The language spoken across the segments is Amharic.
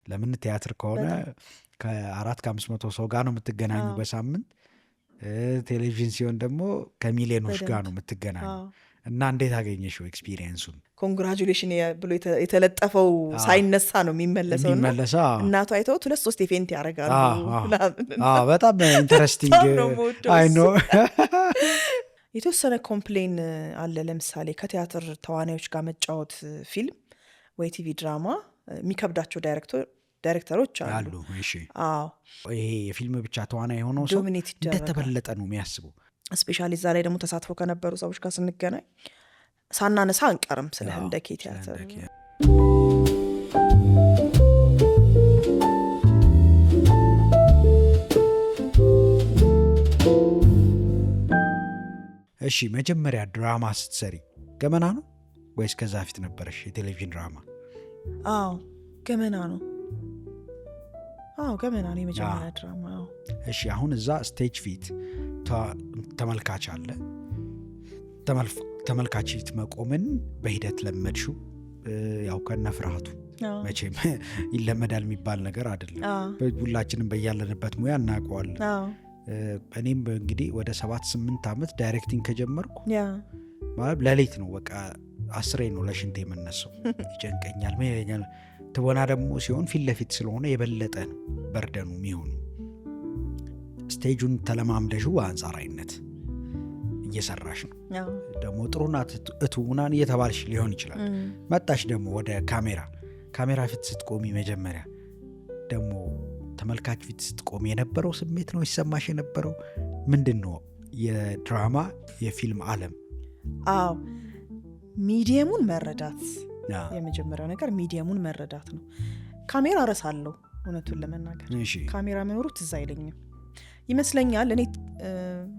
ለምን ቲያትር ከሆነ ከ400-500 ሰው ጋር ነው የምትገናኙ በሳምንት። ቴሌቪዥን ሲሆን ደግሞ ከሚሊዮኖች ጋር ነው የምትገናኙ። እና እንዴት አገኘሽው ኤክስፒሪየንሱን? ኮንግራጁሌሽን ብሎ የተለጠፈው ሳይነሳ ነው የሚመለሰው። እናቱ አይተውት 2-3 ፌንት ያደርጋሉ። በጣም ኢንተረስቲንግ አይ ኖ። የተወሰነ ኮምፕሌን አለ። ለምሳሌ ከቲያትር ተዋናዮች ጋር መጫወት ፊልም ወይ ቲቪ ድራማ የሚከብዳቸው ዳይሬክተሮች አሉ። ይሄ የፊልም ብቻ ተዋናይ የሆነው ሰው እንደተበለጠ ነው የሚያስበው። ስፔሻሊ እዛ ላይ ደግሞ ተሳትፎ ከነበሩ ሰዎች ጋር ስንገናኝ ሳናነሳ አንቀርም ስለ ህንደኬ ቲያትር። እሺ መጀመሪያ ድራማ ስትሰሪ ገመና ነው ወይስ ከዛ ፊት ነበረሽ የቴሌቪዥን ድራማ? ገመና ነው። ገመና ነው የመጀመሪያ ድራማ። እሺ አሁን እዛ ስቴጅ ፊት ተመልካች አለ። ተመልካች ፊት መቆምን በሂደት ለመድሽው? ያው ከነ ፍርሃቱ መቼም ይለመዳል የሚባል ነገር አይደለም። ሁላችንም በያለንበት ሙያ እናውቀዋለን። እኔም እንግዲህ ወደ 7-8 ዓመት ዳይሬክቲንግ ከጀመርኩ ማለት ሌሊት ነው በቃ 10 ነው ለሽንት የምነሳው። ይጨንቀኛል ምን ትወና ደግሞ ሲሆን ፊት ለፊት ስለሆነ የበለጠ ነው በርደኑ የሚሆኑ። ስቴጁን ተለማምደሽው በአንጻራዊነት እየሰራሽ ነው ደግሞ ጥሩና እትውናን እየተባልሽ ሊሆን ይችላል። መጣሽ ደግሞ ወደ ካሜራ ፊት ስትቆሚ መጀመሪያ ደግሞ ተመልካች ፊት ስትቆሚ የነበረው ስሜት ነው ይሰማሽ የነበረው ምንድን ነው? የድራማ የፊልም ዓለም ሚዲየሙን መረዳት የመጀመሪያው ነገር ሚዲየሙን መረዳት ነው። ካሜራ ረሳለሁ እውነቱን ለመናገር ካሜራ መኖሩ ትዝ አይለኝም ይመስለኛል። እኔ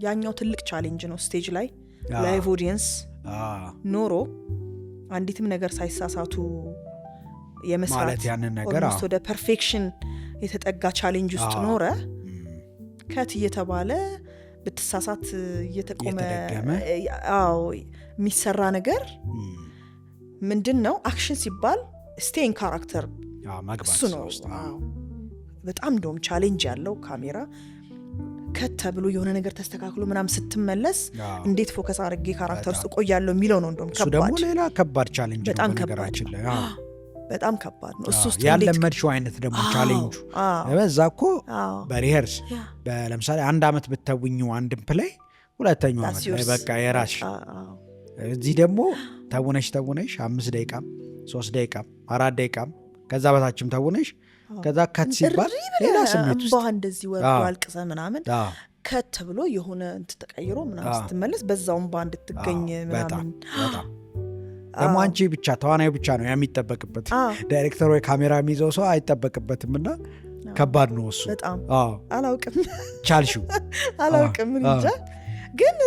ያኛው ትልቅ ቻሌንጅ ነው ስቴጅ ላይ ላይቭ ኦዲየንስ ኖሮ አንዲትም ነገር ሳይሳሳቱ የመስራት ያንን ነገር ወደ ፐርፌክሽን የተጠጋ ቻሌንጅ ውስጥ ኖረ ከት እየተባለ ብትሳሳት እየተቆመ የሚሰራ ነገር ምንድን ነው? አክሽን ሲባል ስቴይን ካራክተር እሱ ነው በጣም እንደውም ቻሌንጅ ያለው ካሜራ ከት ተብሎ የሆነ ነገር ተስተካክሎ ምናምን ስትመለስ እንዴት ፎከስ አድርጌ ካራክተር ውስጥ እቆያለሁ የሚለው ነው እንደውም ከባድ። እሱ ደግሞ ሌላ ከባድ ቻሌንጅ ነው በነገራችን ላይ በጣም ከባድ ነው። እሱ ውስጥ ያለመድሽው አይነት ደግሞ ቻሌንጁ በዛ እኮ በሪሄርስ ለምሳሌ 1 ዓመት ብትተውኙ አንድም ፕሌይ ሁለተኛው ዓመት ላይ በቃ የራስሽ። እዚህ ደግሞ ተውነሽ 5 ደቂቃም 3 ደቂቃም 4 ደቂቃም ከዛ በታችም ተውነሽ ከዛ ከት ሲባል ሌላ ስሜት ውስጥ እንደዚህ ወርዶ አልቅሰ ምናምን ከት ብሎ የሆነ ተቀይሮ ምናምን ስትመለስ በዛውም ባንድ ትገኝ ምናምን ደግሞ አንቺ ብቻ ተዋናዩ ብቻ ነው የሚጠበቅበት። ዳይሬክተር ወይ ካሜራ የሚይዘው ሰው አይጠበቅበትም እና ከባድ ነው እሱ በጣም። አላውቅም ቻልሽው? አላውቅም እንጃ። ግን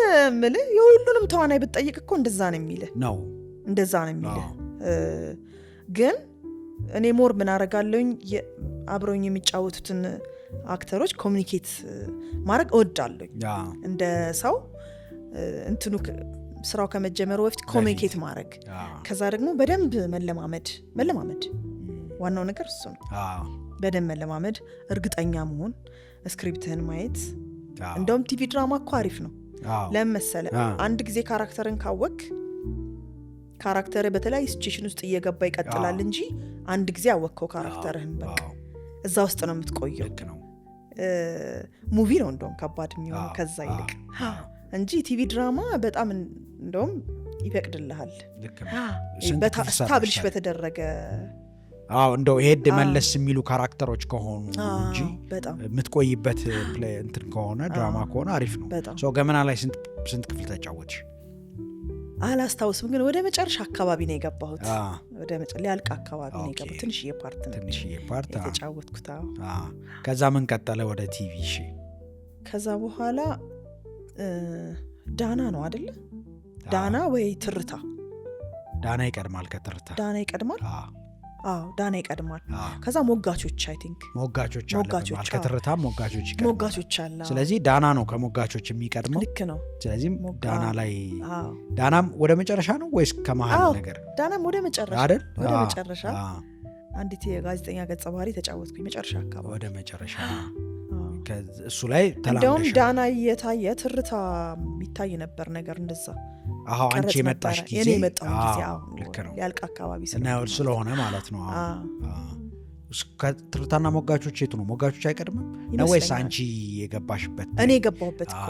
ምልህ የሁሉንም ተዋናይ ብትጠይቅ እኮ እንደዛ ነው የሚልህ ነው እንደዛ ነው የሚልህ። ግን እኔ ሞር ምን አደርጋለሁኝ አብረውኝ የሚጫወቱትን አክተሮች ኮሚኒኬት ማድረግ እወዳለሁኝ እንደ ሰው እንትኑ ስራው ከመጀመሩ በፊት ኮሚኒኬት ማድረግ ከዛ ደግሞ በደንብ መለማመድ ዋናው ነገር እሱ ነው። በደንብ መለማመድ፣ እርግጠኛ መሆን፣ ስክሪፕትህን ማየት። እንደውም ቲቪ ድራማ እኮ አሪፍ ነው ለመሰለ አንድ ጊዜ ካራክተርን ካወቅ ካራክተር በተለያየ ሲቹዌሽን ውስጥ እየገባ ይቀጥላል እንጂ አንድ ጊዜ አወቅከው ካራክተርህን በቃ እዛ ውስጥ ነው የምትቆየው። ሙቪ ነው እንደውም ከባድ የሚሆነው ከዛ ይልቅ እንጂ ቲቪ ድራማ በጣም እንደውም ይፈቅድልሃል ስታብሊሽ በተደረገ እንደው ሄድ መለስ የሚሉ ካራክተሮች ከሆኑ እንጂ የምትቆይበት እንትን ከሆነ ድራማ ከሆነ አሪፍ ነው። ሰው ገመና ላይ ስንት ክፍል ተጫወትሽ? አላስታውስም፣ ግን ወደ መጨረሻ አካባቢ ነው የገባሁት። ወደ ሊያልቅ አካባቢ ነው የገባሁት። ትንሽዬ ፓርት የተጫወትኩት። ከዛ ምን ቀጠለ ወደ ቲቪ? እሺ ከዛ በኋላ ዳና ነው አይደለ? ዳና ወይ ትርታ? ዳና ይቀድማል ከትርታ። ዳና ይቀድማል። ዳና ይቀድማል። ከዛ ሞጋቾች አይ ቲንክ ሞጋቾች ከትርታም ሞጋቾች ይቀድማል። ሞጋቾች አለ። ስለዚህ ዳና ነው ከሞጋቾች የሚቀድመው። ልክ ነው። ስለዚህ ዳና ላይ ዳናም ወደ መጨረሻ ነው ወይስ ከመሃል ነገር? ዳናም ወደ መጨረሻ አይደል? ወደ መጨረሻ አንዲት የጋዜጠኛ ገጸ ባህሪ ተጫወትኩኝ መጨረሻ አካባቢ ወደ መጨረሻ እሱ ላይ ተላምደሽ እንደውም ዳና እየታየ ትርታ ይታይ ነበር ነገር እንደዛ አንቺ የመጣሽ ጊዜ የኔ የመጣው ጊዜ ልክ ነው ያልቅ አካባቢ ስለሆነ ማለት ነው ትርታና ሞጋቾች የቱ ነው ሞጋቾች አይቀድምም ነው ወይስ አንቺ የገባሽበት እኔ የገባሁበት እኮ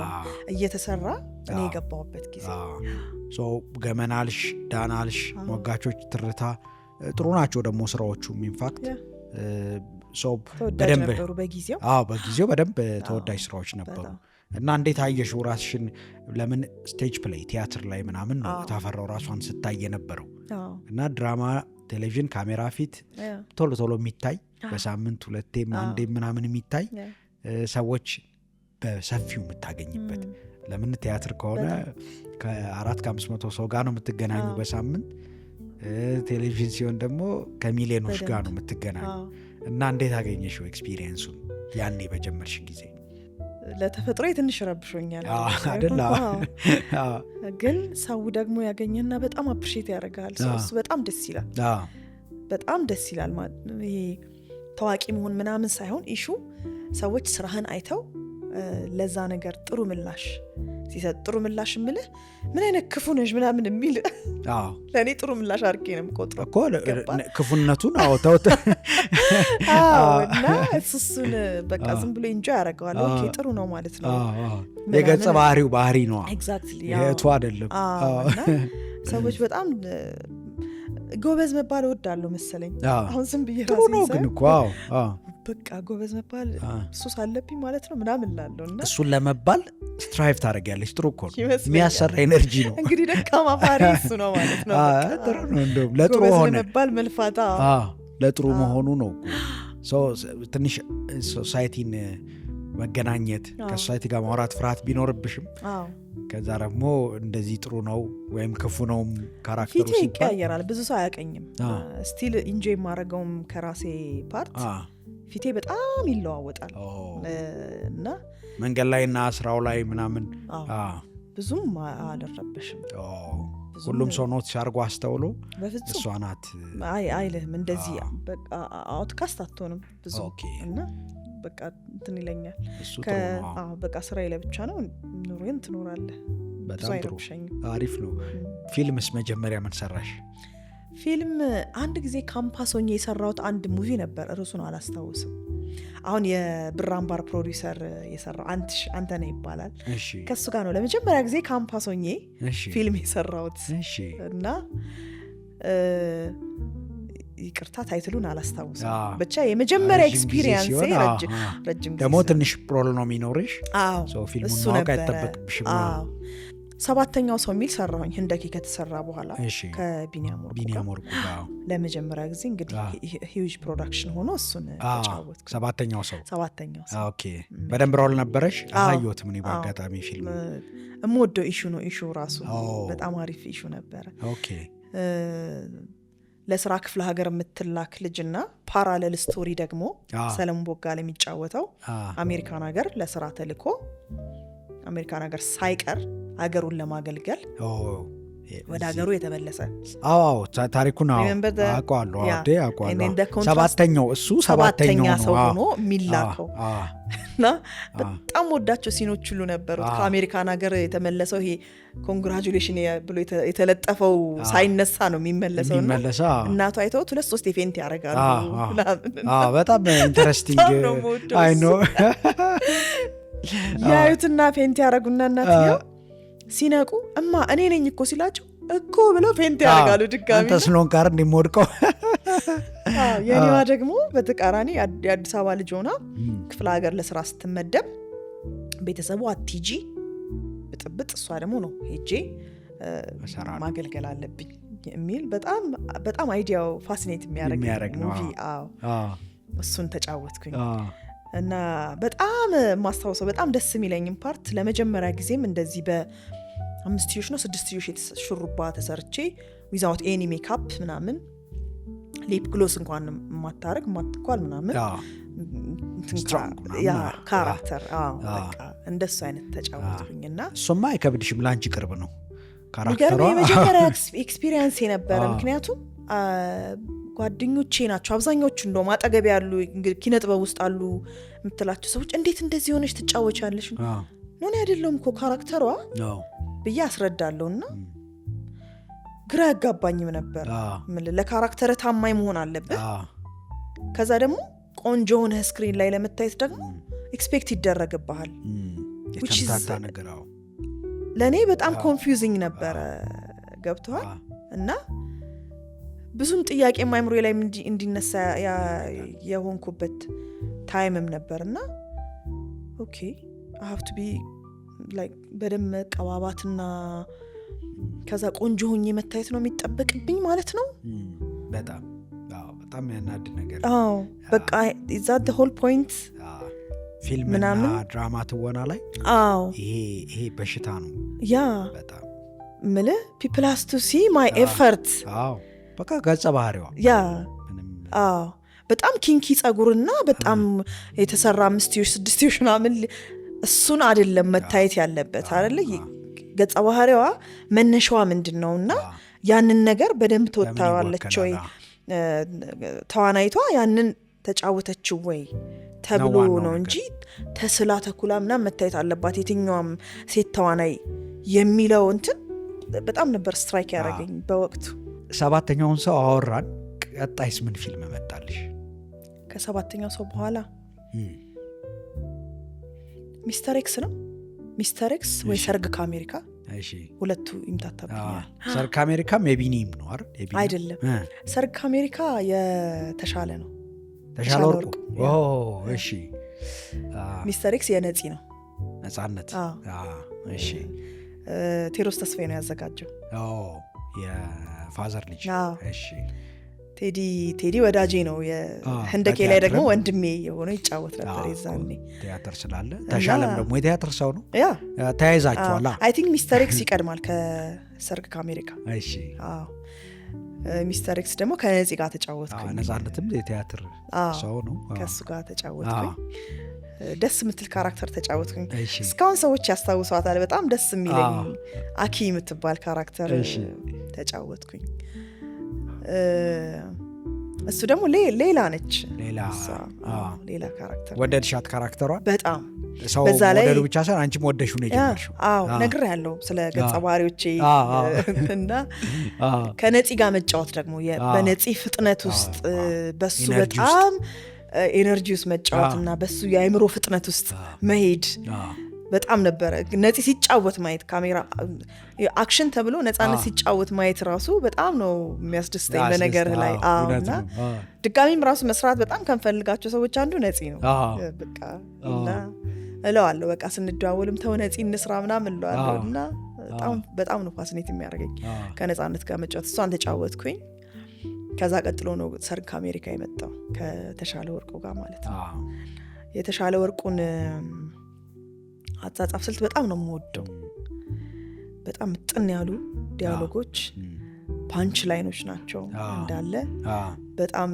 እየተሰራ እኔ የገባሁበት ጊዜ ገመናልሽ ዳናልሽ ሞጋቾች ትርታ ጥሩ ናቸው ደግሞ ስራዎቹ ኢንፋክት ተወዳጅ ነበሩ በጊዜው በደንብ ተወዳጅ ስራዎች ነበሩ እና እንዴት አየሽው ራስሽን ለምን ስቴጅ ፕሌይ ቲያትር ላይ ምናምን ነው ታፈራው ራሷን ስታይ የነበረው እና ድራማ ቴሌቪዥን ካሜራ ፊት ቶሎ ቶሎ የሚታይ በሳምንት ሁለቴም አንዴም ምናምን የሚታይ ሰዎች በሰፊው የምታገኝበት ለምን ቲያትር ከሆነ ከ400-500 ሰው ጋር ነው የምትገናኙ በሳምንት ቴሌቪዥን ሲሆን ደግሞ ከሚሊዮኖች ጋር ነው የምትገናኙ እና እንዴት አገኘሽው ኤክስፒሪየንሱን ያኔ በጀመርሽ ጊዜ ለተፈጥሮ ትንሽ ረብሾኛል አይደል ግን ሰው ደግሞ ያገኘና በጣም አፕሪሺየት ያደርጋል እሱ በጣም ደስ ይላል በጣም ደስ ይላል ይሄ ታዋቂ መሆን ምናምን ሳይሆን ኢሹ ሰዎች ስራህን አይተው ለዛ ነገር ጥሩ ምላሽ ሲሰጥ ጥሩ ምላሽ ምልህ ምን አይነት ክፉ ነሽ ምናምን የሚል ለእኔ ጥሩ ምላሽ አድርጌ ነው የምቆጥረው እኮ ክፉነቱን ተውት እና እሱን በቃ ዝም ብሎ ኢንጆይ ያደርገዋል ኦኬ ጥሩ ነው ማለት ነው የገጸ ባህሪው ባህሪ ነው ኤግዛክትሊ የቱ አይደለም እና ሰዎች በጣም ጎበዝ መባል እወዳለሁ መሰለኝ አሁን ዝም ብዬ ጥሩ ነው ግን እኮ በቃ ጎበዝ መባል ሱስ አለብኝ ማለት ነው ምናምን እላለሁ እና እሱን ለመባል ስትራይቭ ታደርጊያለሽ ጥሩ እኮ ነው የሚያሰራ ኤነርጂ ነው እንግዲህ ደካማ ባህሪ እሱ ነው ማለት ነው ጥሩ ነው እንደውም ለጥሩ ሆነ መባል መልፋታ ለጥሩ መሆኑ ነው ትንሽ ሶሳይቲን መገናኘት ከሶሳይቲ ጋር ማውራት ፍርሃት ቢኖርብሽም ከዛ ደግሞ እንደዚህ ጥሩ ነው ወይም ክፉ ነው ካራክተሩ ሲባል ይቀያየራል ብዙ ሰው አያቀኝም ስቲል ኢንጆይ ማረገውም ከራሴ ፓርት ፊቴ በጣም ይለዋወጣል እና መንገድ ላይና ስራው ላይ ምናምን ብዙም አልረበሽም ሁሉም ሰው ኖት ሲያርጉ አስተውሎ እሷ ናት አይልህም እንደዚህ በቃ አውትካስት አትሆንም ብዙ እና በቃ እንትን ይለኛል በቃ ስራዬ ለብቻ ነው ኑሮዬን ትኖራለህ በጣም ጥሩ አሪፍ ነው ፊልምስ መጀመሪያ ምን ሰራሽ ፊልም አንድ ጊዜ ካምፓስ ሆኜ የሰራሁት አንድ ሙቪ ነበር እርሱን አላስታውስም አሁን የብር አምባር ፕሮዲውሰር የሰራው አንተ ነህ ይባላል ከሱ ጋር ነው ለመጀመሪያ ጊዜ ካምፓስ ሆኜ ፊልም የሰራሁት እና ይቅርታ ታይትሉን አላስታውስም ብቻ የመጀመሪያ ኤክስፒሪየንስ ረጅም ደግሞ ትንሽ ፕሮል ነው የሚኖርሽ ፊልሙን ማወቅ አይጠበቅብሽም ሰባተኛው ሰው የሚል ሰራሁኝ ህንደኪ ከተሰራ በኋላ ከቢኒያም ወርቁ ለመጀመሪያ ጊዜ እንግዲህ ሂውጅ ፕሮዳክሽን ሆኖ እሱን ተጫወትኩ ሰባተኛው ሰው ኦኬ በደንብ ሮል ነበረሽ አላየሁትም እኔ በአጋጣሚ ፊልም እምወደው ኢሹ ነው ኢሹ ራሱ በጣም አሪፍ ኢሹ ነበረ ኦኬ ለስራ ክፍለ ሀገር የምትላክ ልጅና ፓራሌል ስቶሪ ደግሞ ሰለሞን ቦጋለ የሚጫወተው አሜሪካን ሀገር ለስራ ተልኮ አሜሪካን ሀገር ሳይቀር ሀገሩን ለማገልገል ወደ ሀገሩ የተመለሰ ታሪኩን አውቀዋለሁ ሰባተኛው እሱ ሰባተኛው ሰው ሆኖ የሚላከው እና በጣም ወዳቸው ሲኖች ሁሉ ነበሩት ከአሜሪካን ሀገር የተመለሰው ይሄ ኮንግራጁሌሽን ብሎ የተለጠፈው ሳይነሳ ነው የሚመለሰው እናቱ አይተውት 2-3 ፌንት ያደርጋሉ በጣም ኢንተረስቲንግ አይ ኖ ያዩትና ፌንት ያደርጉና እናትየው ሲነቁ እማ እኔ ነኝ እኮ ሲላቸው እኮ ብለው ፌንት ያደርጋሉ ድጋሚ አንተ ስለሆን ጋር እንደምወድቀው የኔዋ ደግሞ በተቃራኒ የአዲስ አበባ ልጅ ሆና ክፍለ ሀገር ለስራ ስትመደብ ቤተሰቡ አትጂ ብጥብጥ እሷ ደግሞ ነው ሄጄ ማገልገል አለብኝ የሚል በጣም አይዲያው ፋሲኔት የሚያደርግ ሙቪ እሱን ተጫወትኩኝ እና በጣም ማስታወሰው በጣም ደስ የሚለኝም ፓርት ለመጀመሪያ ጊዜም እንደዚህ በ5 ነው 6 የተሽሩባ ተሰርቼ ዊዛውት ኤኒ ሜካፕ ምናምን ሊፕ ግሎስ እንኳን ማታረግ ማትኳል ምናምን ያ ካራክተር በቃ እንደሱ አይነት ተጫወትኩኝና እሱማ አይከብድሽም ላንቺ ቅርብ ነው ካራክተሯ የመጀመሪያ ኤክስፒሪየንስ የነበረ ምክንያቱም ጓደኞቼ ናቸው አብዛኞቹ እንደውም አጠገብ ያሉ ኪነ ጥበብ ውስጥ አሉ የምትላቸው ሰዎች እንዴት እንደዚህ ሆነሽ ትጫወቻለሽ ነው አይደለም እኮ ካራክተሯ ብዬ አስረዳለሁና ግራ ያጋባኝም ነበር ለካራክተር ታማኝ መሆን አለበት ከዛ ደግሞ ቆንጆ ሆነ ስክሪን ላይ ለመታየት ደግሞ ኤክስፔክት ይደረግብሃል የተምታታ ነገር ለእኔ በጣም ኮንፊውዚንግ ነበረ ገብቶሃል እና ብዙም ጥያቄ ማይምሮ ላይ እንዲነሳ የሆንኩበት ታይምም ነበርና ኦኬ I have to be like በደም መቀባባትና ከዛ ቆንጆ ሆኜ መታየት ነው የሚጠበቅብኝ ማለት ነው በጣም ያናድ ነገር በቃ is that the whole point ፊልምና ድራማ ትወና ላይ ይሄ በሽታ ነው በጣም ምልህ people has to see my effort በቃ ገጸ ባህሪዋ በጣም ኪንኪ ጸጉርና በጣም የተሰራ 5-6 ምናምን እሱን አይደለም መታየት ያለበት አይደለ ገጸ ባህሪዋ መነሻዋ ምንድነውና ያንን ነገር በደንብ ተወጣዋለች ወይ ተዋናይቷ ያንን ተጫወተችው ወይ ተብሎ ነው እንጂ ተስላ ተኩላ ምናምን መታየት አለባት የትኛውም ሴት ተዋናይ የሚለው እንትን በጣም ነበር ስትራይክ ያደረገኝ በወቅቱ ሰባተኛውን ሰው አወራን ቀጣይስ ምን ፊልም መጣልሽ ከሰባተኛው ሰው በኋላ ሚስተር ኤክስ ነው ሚስተር ኤክስ ወይ ሰርግ ከአሜሪካ ሁለቱ ይምታታብኛል ሰርግ ከአሜሪካ የቢኒም ነው አይደለም ሰርግ ከአሜሪካ የተሻለ ነው ተሻለ ወርቁ እሺ ሚስተር ኤክስ የነፂ ነው ነፃነት እሺ ቴዎድሮስ ተስፋዬ ነው ያዘጋጀው የፋዘር ልጅ እሺ ቴዲ ወዳጄ ነው የህንደኬ ላይ ደግሞ ወንድሜ የሆነ ይጫወት ነበር የዛኔ ቲያትር ስላለ ተሻለም ደግሞ የቲያትር ሰው ነው ተያይዛችኋል አይ ቲንክ ሚስተር ኤክስ ይቀድማል ከሰርግ ከአሜሪካ እሺ ሚስተር ኤክስ ደግሞ ከነፂ ጋር ተጫወትኩኝ ነፃነትም የቲያትር ሰው ነው ከሱ ጋር ተጫወትኩኝ ደስ የምትል ካራክተር ተጫወትኩኝ እስካሁን ሰዎች ያስታውሷታል በጣም ደስ የሚለኝ አኪ የምትባል ካራክተር ተጫወትኩኝ እሱ ደግሞ ሌላ ነች ሌላ ካራክተር ወደድሻት ካራክተሯ በጣም በዛ ላይ ወደዱ ብቻ ሳይሆን አንቺም ወደድሽው ነው የጀመርሽው ነግሬያለሁ ስለ ገጸ ባህሪዎቼ እና ከነፂ ጋር መጫወት ደግሞ በነፂ ፍጥነት ውስጥ በሱ በጣም ኤነርጂ ውስጥ መጫወትና በሱ የአእምሮ ፍጥነት ውስጥ መሄድ በጣም ነበረ ነፂ ሲጫወት ማየት ካሜራ አክሽን ተብሎ ነፃነት ሲጫወት ማየት ራሱ በጣም ነው የሚያስደስተኝ በነገር ላይ እና ድጋሚም ራሱ መስራት በጣም ከንፈልጋቸው ሰዎች አንዱ ነፂ ነው በቃ እና እለዋለሁ በቃ ስንደዋወልም ተው ነፂ እንስራ ምናምን እለዋለሁ እና በጣም ነው ፋሲኔት የሚያደርገኝ ከነፃነት ጋር መጫወት እሷን ተጫወትኩኝ ከዛ ቀጥሎ ነው ሰርግ ከአሜሪካ የመጣው ከተሻለ ወርቁ ጋር ማለት ነው የተሻለ ወርቁን አጻጻፍ ስልት በጣም ነው የምወደው በጣም ጥን ያሉ ዲያሎጎች ፓንች ላይኖች ናቸው እንዳለ በጣም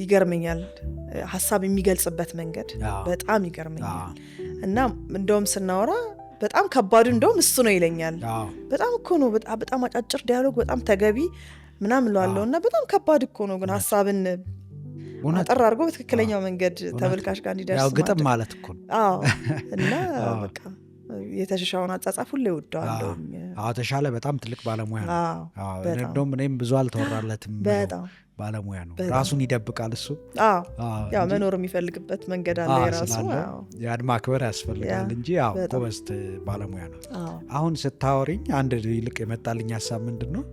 ይገርመኛል ሐሳብ የሚገልጽበት መንገድ በጣም ይገርመኛል እና እንደውም ስናወራ በጣም ከባዱ እንደውም እሱ ነው ይለኛል በጣም እኮ ነው በጣም አጫጭር ዲያሎግ በጣም ተገቢ ምናምን ለዋለውና በጣም ከባድ እኮ ነው ግን ሐሳብን አጠር አድርጎ በትክክለኛው መንገድ ተመልካች ጋር እንዲደርስ ያው ግጥም ማለት እኮ እና በቃ የተሻሻውን አጻጻፍ ሁሉ ይወደዋለሁ ተሻለ በጣም ትልቅ ባለሙያ ነው እንደውም እኔም ብዙ አልተወራለትም ባለሙያ ነው ራሱን ይደብቃል እሱ ያው መኖር የሚፈልግበት መንገድ አለ የራሱ የአድማ ክብር ያስፈልጋል እንጂ ያው ኮበስት ባለሙያ ነው አሁን ስታወሪኝ አንድ ይልቅ የመጣልኝ ሀሳብ ምንድን ነው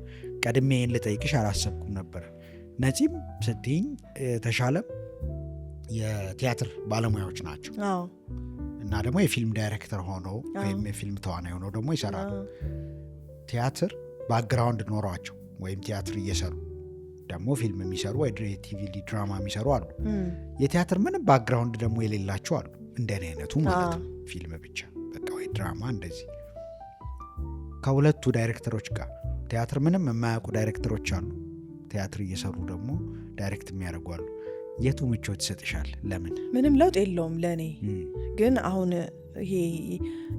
ቀድሜ ይህን ልጠይቅሽ አላሰብኩም ነበር ነፂም ስትይኝ ተሻለም የቲያትር ባለሙያዎች ናቸው እና ደግሞ የፊልም ዳይሬክተር ሆነው ወይም የፊልም ተዋናይ ሆነው ደግሞ ይሰራሉ ቲያትር ባክግራውንድ ኖሯቸው ወይም ቲያትር እየሰሩ ደግሞ ፊልም የሚሰሩ ወይ ቲቪ ድራማ የሚሰሩ አሉ የቲያትር ምንም ባክግራውንድ ደግሞ የሌላቸው አሉ እንደኔ አይነቱ ማለት ነው ፊልም ብቻ በቃ ወይ ድራማ እንደዚህ ከሁለቱ ዳይሬክተሮች ጋር ቲያትር ምንም የማያውቁ ዳይሬክተሮች አሉ ቲያትር እየሰሩ ደግሞ ዳይሬክት የሚያደርጉ አሉ የቱ ምቾት ይሰጥሻል ለምን ምንም ለውጥ የለውም ለኔ ግን አሁን ይሄ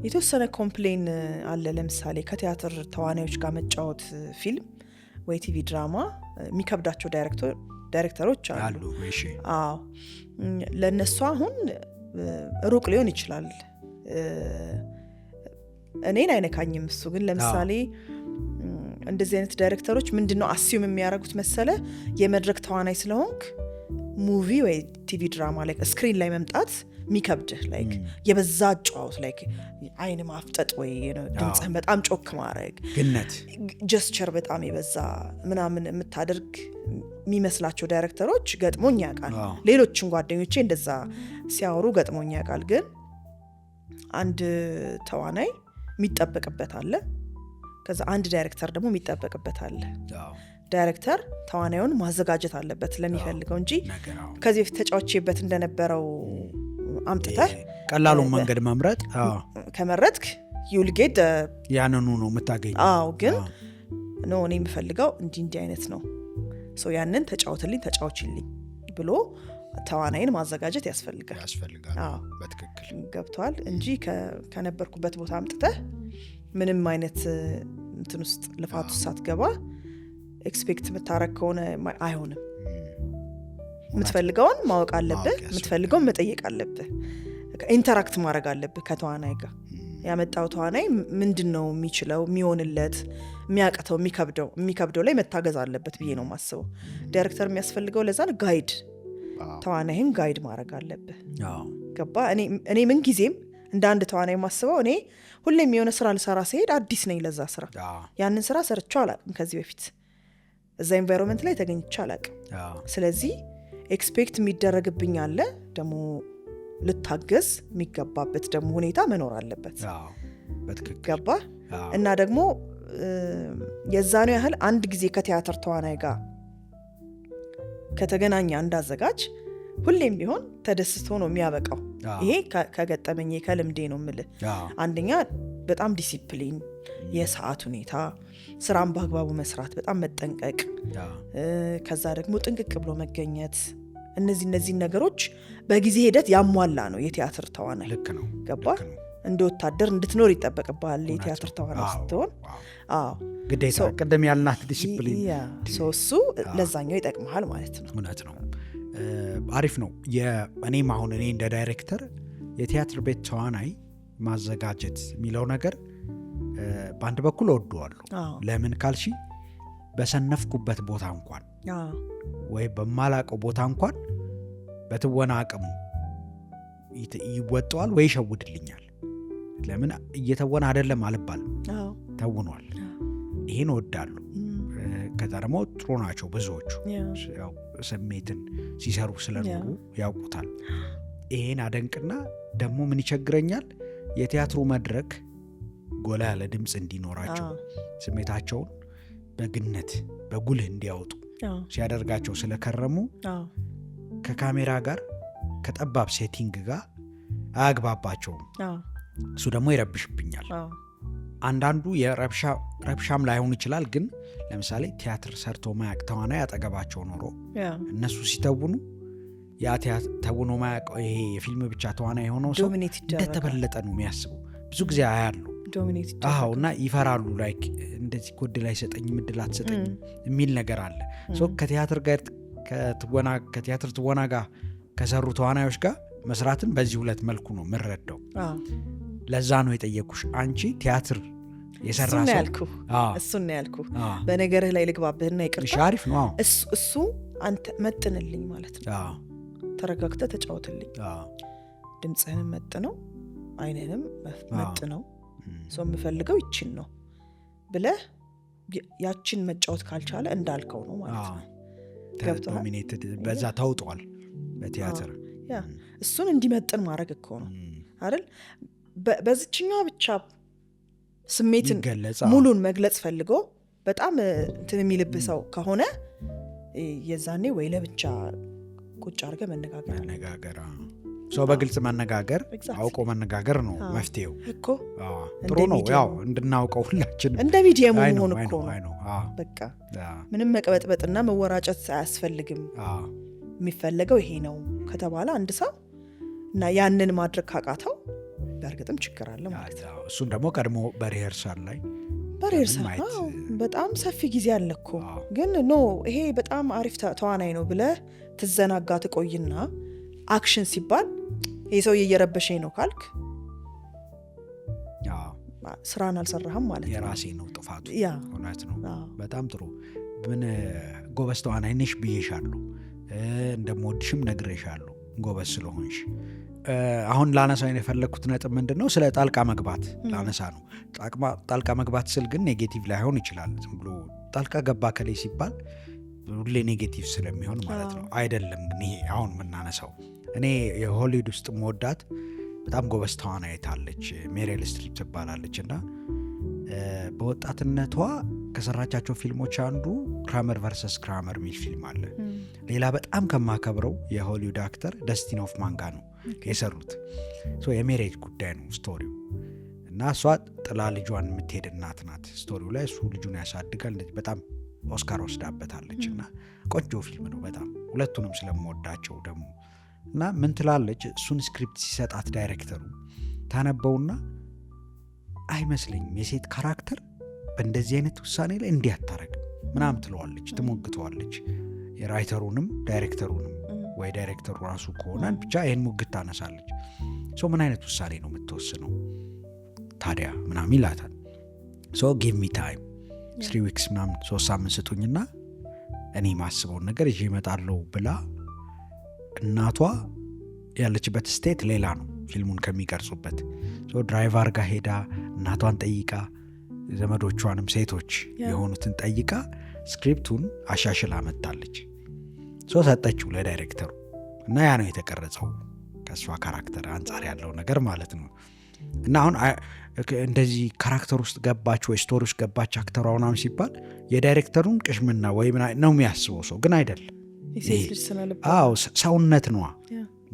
የተወሰነ ኮምፕሌን አለ ለምሳሌ ከቲያትር ተዋናዮች ጋር መጫወት ፊልም ወይ ቲቪ ድራማ የሚከብዳቸው ዳይሬክተሮች አሉ። አዎ ለነሱ አሁን ሩቅ ሊሆን ይችላል፣ እኔን አይነካኝም እሱ። ግን ለምሳሌ እንደዚህ አይነት ዳይሬክተሮች ምንድነው አሲዩም የሚያደርጉት መሰለ የመድረክ ተዋናይ ስለሆንክ ሙቪ ወይ ቲቪ ድራማ ላይ ስክሪን ላይ መምጣት የሚከብድህ ላይክ የበዛ ጨዋታ ላይክ አይን ማፍጠጥ ወይ ድምጽህን በጣም ጮክ ማድረግ ግነት ጀስቸር በጣም የበዛ ምናምን የምታደርግ የሚመስላቸው ዳይሬክተሮች ገጥሞኝ ያውቃል። ሌሎችም ጓደኞቼ እንደዛ ሲያወሩ ገጥሞኝ ያውቃል። ግን አንድ ተዋናይ የሚጠበቅበት አለ፣ ከዛ አንድ ዳይሬክተር ደግሞ የሚጠበቅበት አለ። ዳይሬክተር ተዋናዩን ማዘጋጀት አለበት ለሚፈልገው እንጂ ከዚህ በፊት ተጫውቼበት እንደነበረው አምጥተህ ቀላሉን መንገድ መምረጥ ከመረጥክ you'll get ያንኑ ነው የምታገኘው። አዎ ግን ነው እኔ የምፈልገው እንዲህ አይነት ነው ሶ ያንን ተጫውችልኝ ብሎ ተዋናይን ማዘጋጀት ያስፈልጋል። አዎ በትክክል ገብቷል እንጂ ከነበርኩበት ቦታ አምጥተህ ምንም አይነት እንትን ውስጥ ልፋት ውስጥ ሳትገባ ኤክስፔክት የምታረግ ከሆነ አይሆንም። የምትፈልገውን ማወቅ አለብህ፣ የምትፈልገውን መጠየቅ አለብህ፣ ኢንተራክት ማድረግ አለብህ ከተዋናይ ጋር። ያመጣው ተዋናይ ምንድነው የሚችለው፣ የሚሆንለት፣ የሚያቀተው፣ የሚከብደው ላይ መታገዝ አለበት ብዬ ነው ማስበው። ዳይሬክተር የሚያስፈልገው ለዛ ነው ጋይድ፣ ተዋናይን ጋይድ ማድረግ አለብህ። ገባ? እኔ ምን ጊዜም እንደ አንድ ተዋናይ ማስበው እኔ ሁሌም የሆነ ስራ ልሰራ ሲሄድ አዲስ ነኝ ለዛ ስራ። ያንን ስራ ሰርቼው አላውቅም ከዚህ በፊት እዛ ኤንቫይሮንመንት ላይ ተገኝቼ አላውቅም። ስለዚህ ኤክስፔክት የሚደረግብኝ አለ ደግሞ ልታገዝ የሚገባበት ደግሞ ሁኔታ መኖር አለበት። ገባ? እና ደግሞ የዛኑ ያህል አንድ ጊዜ ከቲያትር ተዋናይ ጋር ከተገናኘ እንዳዘጋጅ ሁሌም ቢሆን ተደስቶ ነው የሚያበቃው። ይሄ ከገጠመኝ ከልምዴ ነው የምልህ። አንደኛ በጣም ዲሲፕሊን፣ የሰዓት ሁኔታ፣ ስራን በአግባቡ መስራት፣ በጣም መጠንቀቅ፣ ከዛ ደግሞ ጥንቅቅ ብሎ መገኘት፣ እነዚህ ነገሮች በጊዜ ሂደት ያሟላ ነው የቲያትር ተዋናይ። ልክ ነው። ገባ? እንደ ወታደር እንድትኖር ይጠበቅብሃል የቲያትር ተዋናይ ስትሆን። ግዴታ ቀደም ያልናት ዲሲፕሊን እሱ ለዛኛው ይጠቅምሃል ማለት ነው። እውነት ነው። አሪፍ ነው። እኔም አሁን እኔ እንደ ዳይሬክተር የቲያትር ቤት ተዋናይ ማዘጋጀት የሚለው ነገር በአንድ በኩል እወደዋለሁ። ለምን ካልሺ በሰነፍኩበት ቦታ እንኳን ወይ በማላቀው ቦታ እንኳን በትወና አቅሙ ይወጣዋል ወይ ይሸውድልኛል። ለምን እየተወና አይደለም አልባልም፣ ተውኗል። ይሄን እወዳለሁ። ከዛ ደግሞ ጥሩ ናቸው ብዙዎቹ፣ ያው ስሜትን ሲሰሩ ስለኖሩ ያውቁታል። ይሄን አደንቅና ደግሞ ምን ይቸግረኛል የቲያትሩ መድረክ ጎላ ያለ ድምፅ እንዲኖራቸው ስሜታቸውን በግነት በጉልህ እንዲያወጡ ሲያደርጋቸው ስለከረሙ ከካሜራ ጋር ከጠባብ ሴቲንግ ጋር አያግባባቸውም። እሱ ደግሞ ይረብሽብኛል። አንዳንዱ የረብሻም ላይሆን ይችላል። ግን ለምሳሌ ቲያትር ሰርቶ ማያቅ ተዋናይ ያጠገባቸው ኖሮ እነሱ ሲተውኑ ያ ተውኖ ማያቅ ይሄ የፊልም ብቻ ተዋናይ የሆነው ሰው እንደተበለጠ ነው የሚያስበው። ብዙ ጊዜ አያሉ እና ይፈራሉ። ላይክ እንደዚህ ኮድ ላይ ሰጠኝ ምድል አትሰጠኝ የሚል ነገር አለ። ከቲያትር ጋር ከቲያትር ትወና ጋር ከሰሩ ተዋናዮች ጋር መስራትን በዚህ ሁለት መልኩ ነው የምረዳው። ለዛ ነው የጠየኩሽ። አንቺ ቲያትር የሰራ ሰው እሱን ነው ያልኩ። በነገርህ ላይ ልግባብህና ይቅርታ፣ አሪፍ ነው እሱ አንተ መጥንልኝ ማለት ነው። ተረጋግተህ ተጫወትልኝ፣ ድምፅህንም መጥነው፣ አይንህንም መጥነው፣ ሰው የምፈልገው ይችን ነው ብለህ ያችን መጫወት ካልቻለ እንዳልከው ነው ማለት ነው። ዶሚኔትድ በዛ ተውጧል በቲያትር። እሱን እንዲመጥን ማድረግ እኮ ነው አይደል? በዚችኛዋ ብቻ ስሜትን ሙሉን መግለጽ ፈልጎ በጣም እንትን የሚልብህ ሰው ከሆነ የዛኔ ወይ ለብቻ ቁጭ አድርገህ መነጋገር ሰው በግልጽ መነጋገር አውቆ መነጋገር ነው መፍትሄው እኮ። ጥሩ ነው ያው እንድናውቀው ሁላችን እንደ ሚዲየሙ መሆን እኮ ነው። በቃ ምንም መቀበጥበጥና መወራጨት አያስፈልግም። የሚፈለገው ይሄ ነው ከተባለ አንድ ሰው እና ያንን ማድረግ ካቃተው በእርግጥም ችግር አለ ማለት ነው። እሱን ደግሞ ቀድሞ በሪሄርሳል ላይ በጣም ሰፊ ጊዜ አለኮ ግን ኖ ይሄ በጣም አሪፍ ተዋናይ ነው ብለህ ትዘናጋ ትቆይና አክሽን ሲባል ይሄ ሰው እየረበሸኝ ነው ካልክ ስራን አልሰራህም ማለት ነው። የራሴ ነው ጥፋቱ። እውነት ነው። በጣም ጥሩ። ምን ጎበዝ ተዋናይ ነሽ ብዬሻለሁ፣ እንደምወድሽም ነግሬሻለሁ ጎበዝ ስለሆንሽ። አሁን ላነሳ የፈለግኩት ነጥብ ምንድን ነው? ስለ ጣልቃ መግባት ላነሳ ነው። ጣልቃ መግባት ስል ግን ኔጌቲቭ ላይሆን ይችላል። ዝም ብሎ ጣልቃ ገባ ከላይ ሲባል ሁሌ ኔጌቲቭ ስለሚሆን ማለት ነው አይደለም። ግን ይሄ አሁን የምናነሳው እኔ የሆሊውድ ውስጥ መወዳት በጣም ጎበዝ ተዋናይት አለች፣ ሜሪል ስትሪፕ ትባላለች። እና በወጣትነቷ ከሰራቻቸው ፊልሞች አንዱ ክራመር ቨርሰስ ክራመር የሚል ፊልም አለ። ሌላ በጣም ከማከብረው የሆሊውድ አክተር ደስቲን ሆፍማን ጋር ነው የሰሩት። የሜሬጅ ጉዳይ ነው ስቶሪው። እና እሷ ጥላ ልጇን የምትሄድ እናት ናት ስቶሪው ላይ። እሱ ልጁን ያሳድጋል። በጣም ኦስካር ወስዳበታለች። እና ቆንጆ ፊልም ነው በጣም ሁለቱንም ስለምወዳቸው ደግሞ። እና ምን ትላለች? እሱን ስክሪፕት ሲሰጣት ዳይሬክተሩ ታነበውና አይመስለኝም የሴት ካራክተር በእንደዚህ አይነት ውሳኔ ላይ እንዲህ አታረግም ምናምን ትለዋለች፣ ትሞግተዋለች። የራይተሩንም ዳይሬክተሩንም ወይ ዳይሬክተሩ ራሱ ከሆነ ብቻ ይህን ሙግት ታነሳለች። ምን አይነት ውሳኔ ነው የምትወስነው ታዲያ ምናምን ይላታል። ጊቭ ሚ ታይም 3 ዊክስ ምናምን 3 ሳምንት ስጡኝና እኔ ማስበውን ነገር ይዤ እመጣለሁ ብላ እናቷ ያለችበት ስቴት ሌላ ነው ፊልሙን ከሚቀርጹበት። ድራይቭ አርጋ ሄዳ እናቷን ጠይቃ ዘመዶቿንም ሴቶች የሆኑትን ጠይቃ ስክሪፕቱን አሻሽላ መጣለች። ሰጠችው ለዳይሬክተሩ እና ያ ነው የተቀረጸው ከእሷ ካራክተር አንጻር ያለው ነገር ማለት ነው። እና አሁን እንደዚህ ካራክተር ውስጥ ገባች ወይ ስቶሪ ውስጥ ገባች አክተሯ ምናምን ሲባል የዳይሬክተሩን ቅሽምና ወይ ነው የሚያስበው ሰው ግን አይደለም። ሰውነት ነዋ።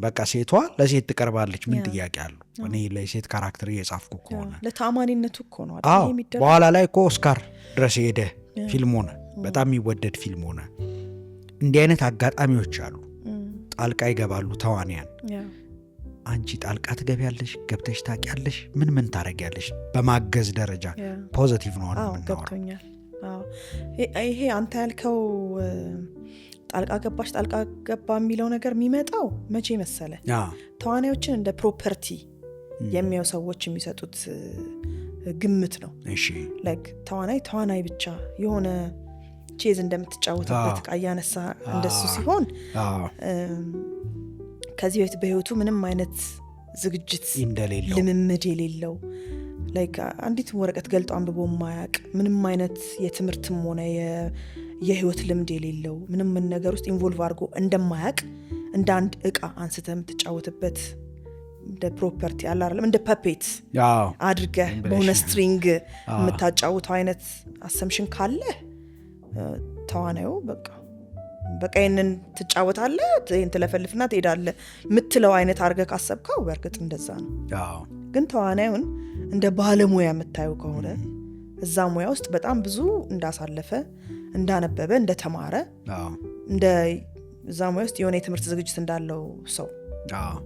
በቃ ሴቷ ለሴት ትቀርባለች። ምን ጥያቄ አለው? እኔ ለሴት ካራክተር እየጻፍኩ ከሆነ ለተአማኒነቱ እኮ ነው። በኋላ ላይ እኮ ኦስካር ድረስ ሄደ ፊልም ሆነ፣ በጣም የሚወደድ ፊልም ሆነ። እንዲህ አይነት አጋጣሚዎች አሉ። ጣልቃ ይገባሉ ተዋንያን። አንቺ ጣልቃ ትገቢያለሽ? ገብተሽ ታውቂያለሽ? ምን ታረጊያለሽ? በማገዝ ደረጃ ፖዚቲቭ ነው ገብቶኛል። ይሄ አንተ ያልከው ጣልቃ ገባሽ ጣልቃ ገባ የሚለው ነገር የሚመጣው መቼ መሰለ? ተዋናዮችን እንደ ፕሮፐርቲ የሚያዩ ሰዎች የሚሰጡት ግምት ነው። ላይክ ተዋናይ ብቻ የሆነ ቼዝ እንደምትጫወትበት ዕቃ እያነሳ እንደሱ ሲሆን ከዚህ በፊት በህይወቱ ምንም አይነት ዝግጅት ልምምድ የሌለው ላይክ አንዲት ወረቀት ገልጦ አንብቦ ማያቅ ምንም አይነት የትምህርትም ሆነ የህይወት ልምድ የሌለው ምንም ነገር ውስጥ ኢንቮልቭ አድርጎ እንደማያቅ እንደ አንድ ዕቃ አንስተ የምትጫወትበት እንደ ፕሮፐርቲ አለ አይደለም፣ እንደ ፐፔት አድርገህ በሆነ ስትሪንግ የምታጫውተው አይነት አሰምሽን ካለ ተዋናዩ በቃ ይህንን ትጫወታለህ፣ ይህን ትለፈልፍና ትሄዳለህ የምትለው አይነት አድርገህ ካሰብከው በእርግጥ እንደዛ ነው። ግን ተዋናዩን እንደ ባለሙያ የምታየው ከሆነ እዛ ሙያ ውስጥ በጣም ብዙ እንዳሳለፈ፣ እንዳነበበ፣ እንደተማረ እንደ እዛ ሙያ ውስጥ የሆነ የትምህርት ዝግጅት እንዳለው ሰው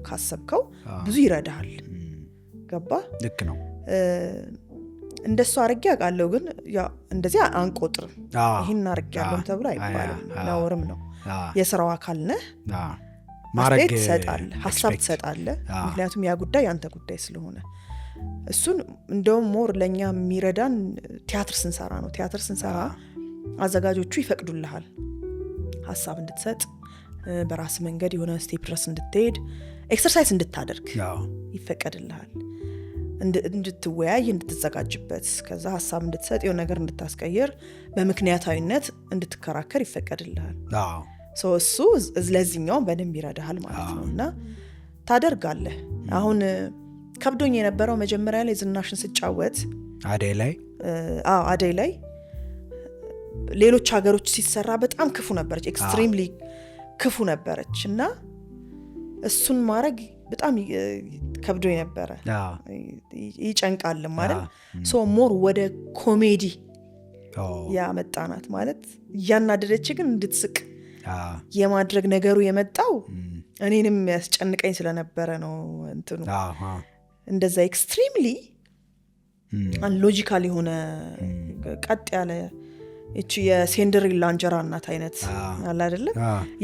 ካሰብከው ብዙ ይረዳሃል። ገባ? ልክ ነው። እንደሱ አርጌ አውቃለሁ፣ ግን እንደዚህ አንቆጥርም። ይህን አርጌ ያለሁ ተብሎ አይባልም፣ ነውርም ነው። የስራው አካል ነህ፣ ማረግ ትሰጣለህ፣ ሀሳብ ትሰጣለህ። ምክንያቱም ያ ጉዳይ ያንተ ጉዳይ ስለሆነ እሱን እንደውም ሞር ለእኛ የሚረዳን ቲያትር ስንሰራ ነው። ቲያትር ስንሰራ አዘጋጆቹ ይፈቅዱልሃል ሀሳብ እንድትሰጥ፣ በራስ መንገድ የሆነ ስቴፕ ድረስ እንድትሄድ፣ ኤክሰርሳይዝ እንድታደርግ ይፈቀድልሃል። እንድትወያይ፣ እንድትዘጋጅበት፣ ከዛ ሀሳብ እንድትሰጥ፣ የሆነ ነገር እንድታስቀይር፣ በምክንያታዊነት እንድትከራከር ይፈቀድልሃል። እሱ ለዚህኛውም በደንብ ይረዳሃል ማለት ነው። እና ታደርጋለህ። አሁን ከብዶኝ የነበረው መጀመሪያ ላይ ዝናሽን ስጫወት አደይ ላይ ሌሎች ሀገሮች ሲሰራ በጣም ክፉ ነበረች፣ ኤክስትሪምሊ ክፉ ነበረች። እና እሱን ማድረግ በጣም ከብዶ ነበረ፣ ይጨንቃል ማለት ሞር ወደ ኮሜዲ ያመጣናት ማለት እያናደደች ግን እንድትስቅ የማድረግ ነገሩ የመጣው እኔንም ያስጨንቀኝ ስለነበረ ነው። እንትኑ እንደዛ ኤክስትሪምሊ ሎጂካል የሆነ ቀጥ ያለ እቺ የሴንደሪላ እንጀራ እናት አይነት አለ አይደለ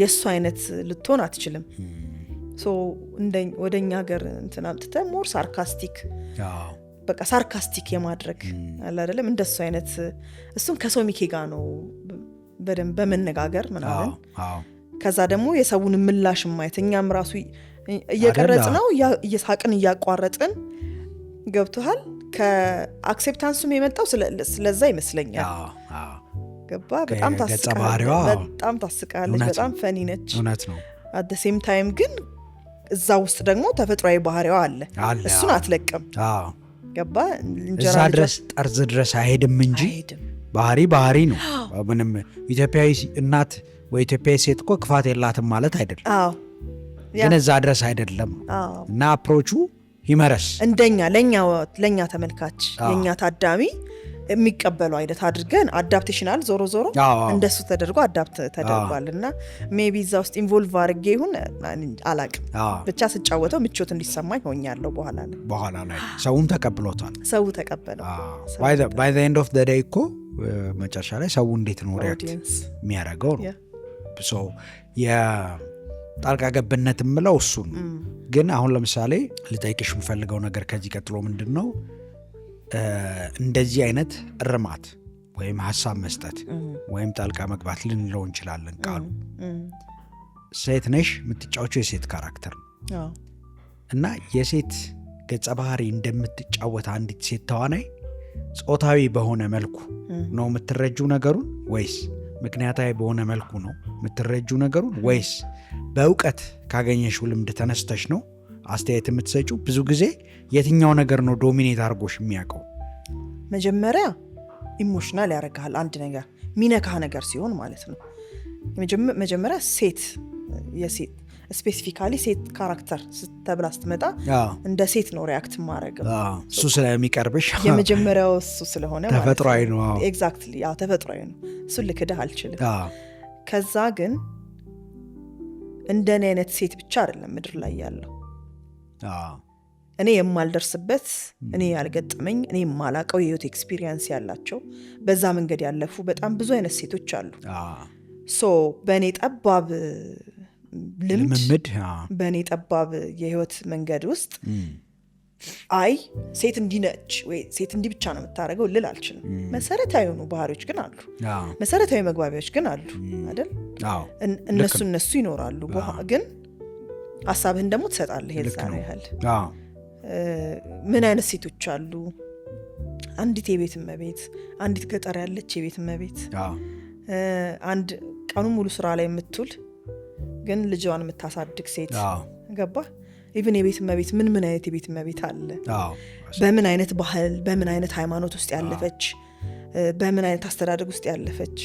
የሱ አይነት ልትሆን አትችልም ሶ ወደኛ ሀገር እንትና አምጥተ ሞር ሳርካስቲክ በቃ ሳርካስቲክ የማድረግ አለ አይደለም እንደሱ አይነት እሱም ከሶሚኬ ጋር ነው በደንብ በመነጋገር ምናምን ከዛ ደግሞ የሰውን ምላሽ ማየትኛም ራሱ እየቀረጽ ነው እየሳቅን እያቋረጥን ገብቷል ከአክሴፕታንሱም የመጣው ስለዛ ይመስለኛል ገባ በጣም ታስቃለች በጣም ፈኒ ነች እውነት ነው at the same time ግን እዛ ውስጥ ደግሞ ተፈጥሯዊ ባህሪዋ አለ እሱን አትለቅም ገባ እንጀራ ድረስ ጠርዝ ድረስ አይሄድም እንጂ ባህሪ ነው ምንም ኢትዮጵያዊ እናት ወይ ኢትዮጵያዊ ሴት እኮ ክፋት የላትም ማለት አይደለም ግን እዛ ድረስ አይደለም እና አፕሮቹ ይመረስ እንደኛ ለኛ ተመልካች የኛ ታዳሚ የሚቀበሉ አይነት አድርገን አዳፕቴሽናል ዞሮ እንደሱ ተደርጎ አዳፕት ተደርጓልና ሜቢ እዛ ውስጥ ኢንቮልቭ አድርጌ ይሁን አላቅም ብቻ ስጫወተው ምቾት እንዲሰማኝ ሆኛለሁ በኋላ ላይ ሰውም ተቀበለው by the end of the day እኮ መጨረሻ ላይ ሰው እንዴት ነው ሪአክት የሚያደርገው ነው ሶ የጣልቃ ገብነት ምለው እሱ ነው ግን አሁን ለምሳሌ ልጠይቅሽ የምፈልገው ነገር ከዚህ ቀጥሎ ምንድነው እንደዚህ አይነት እርማት ወይም ሐሳብ መስጠት ወይም ጣልቃ መግባት ልንለው እንችላለን ቃሉ ሴት ነሽ የምትጫወተው የሴት ካራክተር እና የሴት ገጸ ባህሪ እንደምትጫወት አንዲት ሴት ተዋናይ ጾታዊ በሆነ መልኩ ነው የምትረጁ ነገሩን ወይስ ምክንያታዊ በሆነ መልኩ ነው የምትረጁ ነገሩን ወይስ በእውቀት ካገኘሽው ልምድ ተነስተሽ ነው አስተያየት የምትሰጪው ብዙ ጊዜ የትኛው ነገር ነው ዶሚኔት አድርጎሽ የሚያውቀው መጀመሪያ ኢሞሽናል ያደርጋል አንድ ነገር ሚነካህ ነገር ሲሆን ማለት ነው መጀመሪያ የሴት ስፔሲፊካሊ ሴት ካራክተር ስትብላ ስትመጣ እንደ ሴት ነው ሪአክት ማድረግ እሱ ስለሚቀርብሽ የመጀመሪያው እሱ ስለሆነ ተፈጥሯዊ ነው ኤግዛክትሊ ተፈጥሯዊ ነው እሱ ልክደህ አልችልም ከዛ ግን እንደኔ አይነት ሴት ብቻ አይደለም ምድር ላይ ያለው እኔ የማልደርስበት እኔ ያልገጠመኝ እኔ የማላቀው የህይወት ኤክስፒሪየንስ ያላቸው በዛ መንገድ ያለፉ በጣም ብዙ አይነት ሴቶች አሉ ሶ በእኔ ጠባብ ልምድ በእኔ ጠባብ የህይወት መንገድ ውስጥ አይ ሴት እንዲነች ወይ ሴት እንዲ ብቻ ነው የምታረገው ልል አልችልም መሰረታዊ የሆኑ ባህሪዎች ግን አሉ መሰረታዊ መግባቢያዎች ግን አሉ አይደል እነሱ ይኖራሉ ግን ሐሳብህን ደግሞ ትሰጣለህ የዛሬ ያህል ምን አይነት ሴቶች አሉ አንዲት የቤት እመቤት አንዲት ገጠር ያለች የቤት እመቤት አንድ ቀኑ ሙሉ ስራ ላይ የምትውል ግን ልጇን የምታሳድግ ሴት ገባ ኢቭን የቤት እመቤት ምን አይነት የቤት እመቤት አለ በምን አይነት ባህል በምን አይነት ሃይማኖት ውስጥ ያለፈች በምን አይነት አስተዳደግ ውስጥ ያለፈች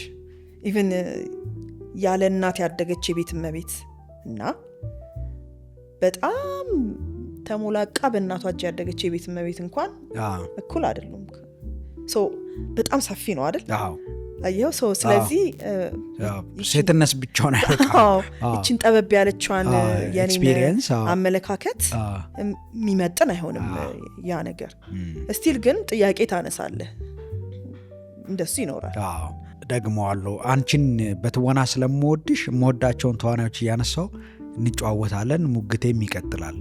ኢቭን ያለ እናት ያደገች የቤት እመቤት እና በጣም ተሞላቃ በእናቷ እጅ ያደገች የቤት እመቤት እንኳን እኩል አይደሉም ሶ በጣም ሰፊ ነው አይደል አየው ሶ ስለዚህ ሴትነስ ብቻውን አይደለም እቺን ጠበብ ያለችዋን የኔን አመለካከት የሚመጥን አይሆንም ያ ነገር ስቲል ግን ጥያቄ ታነሳለህ እንደሱ ይኖራል ደግሞ አለው አንቺን በትወና ስለምወድሽ የምወዳቸውን ተዋናዮች እያነሳው እንጫወታለን ሙግቴም ይቀጥላል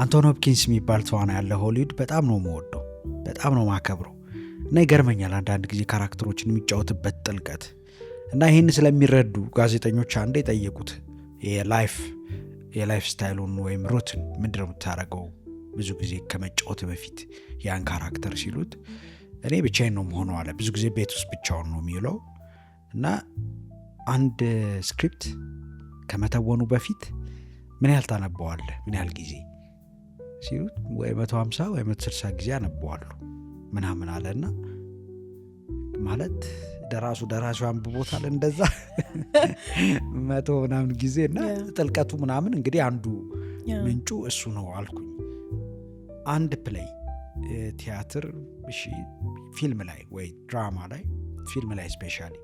አንቶኒ ሆፕኪንስ የሚባል ተዋናይ ያለ ሆሊውድ በጣም ነው የምወደው በጣም ነው ማከብረው እና ይገርመኛል አንዳንድ ጊዜ ካራክተሮችን የሚጫወትበት ጥልቀት እና ይህን ስለሚረዱ ጋዜጠኞች አንዴ ጠየቁት የላይፍ ስታይሉን ወይም ሩትን ምንድነው የምታረገው ብዙ ጊዜ ከመጫወት በፊት ያን ካራክተር ሲሉት እኔ ብቻዬን ነው መሆኑ አለ ብዙ ጊዜ ቤት ውስጥ ብቻውን ነው የሚውለው እና አንድ ስክሪፕት ከመተወኑ በፊት ምን ያህል ታነበዋለህ ምን ያህል ጊዜ ሲሉት ወይ 150 ወይ 160 ጊዜ አነበዋለሁ ምናምን አለና ማለት ደራሱ አንብቦታል እንደዛ 100 ምናምን ጊዜና ጥልቀቱ ምናምን እንግዲህ አንዱ ምንጩ እሱ ነው አልኩኝ አንድ ፕሌይ ቲያትር እሺ ፊልም ላይ ወይ ድራማ ላይ ፊልም ላይ ስፔሻሊ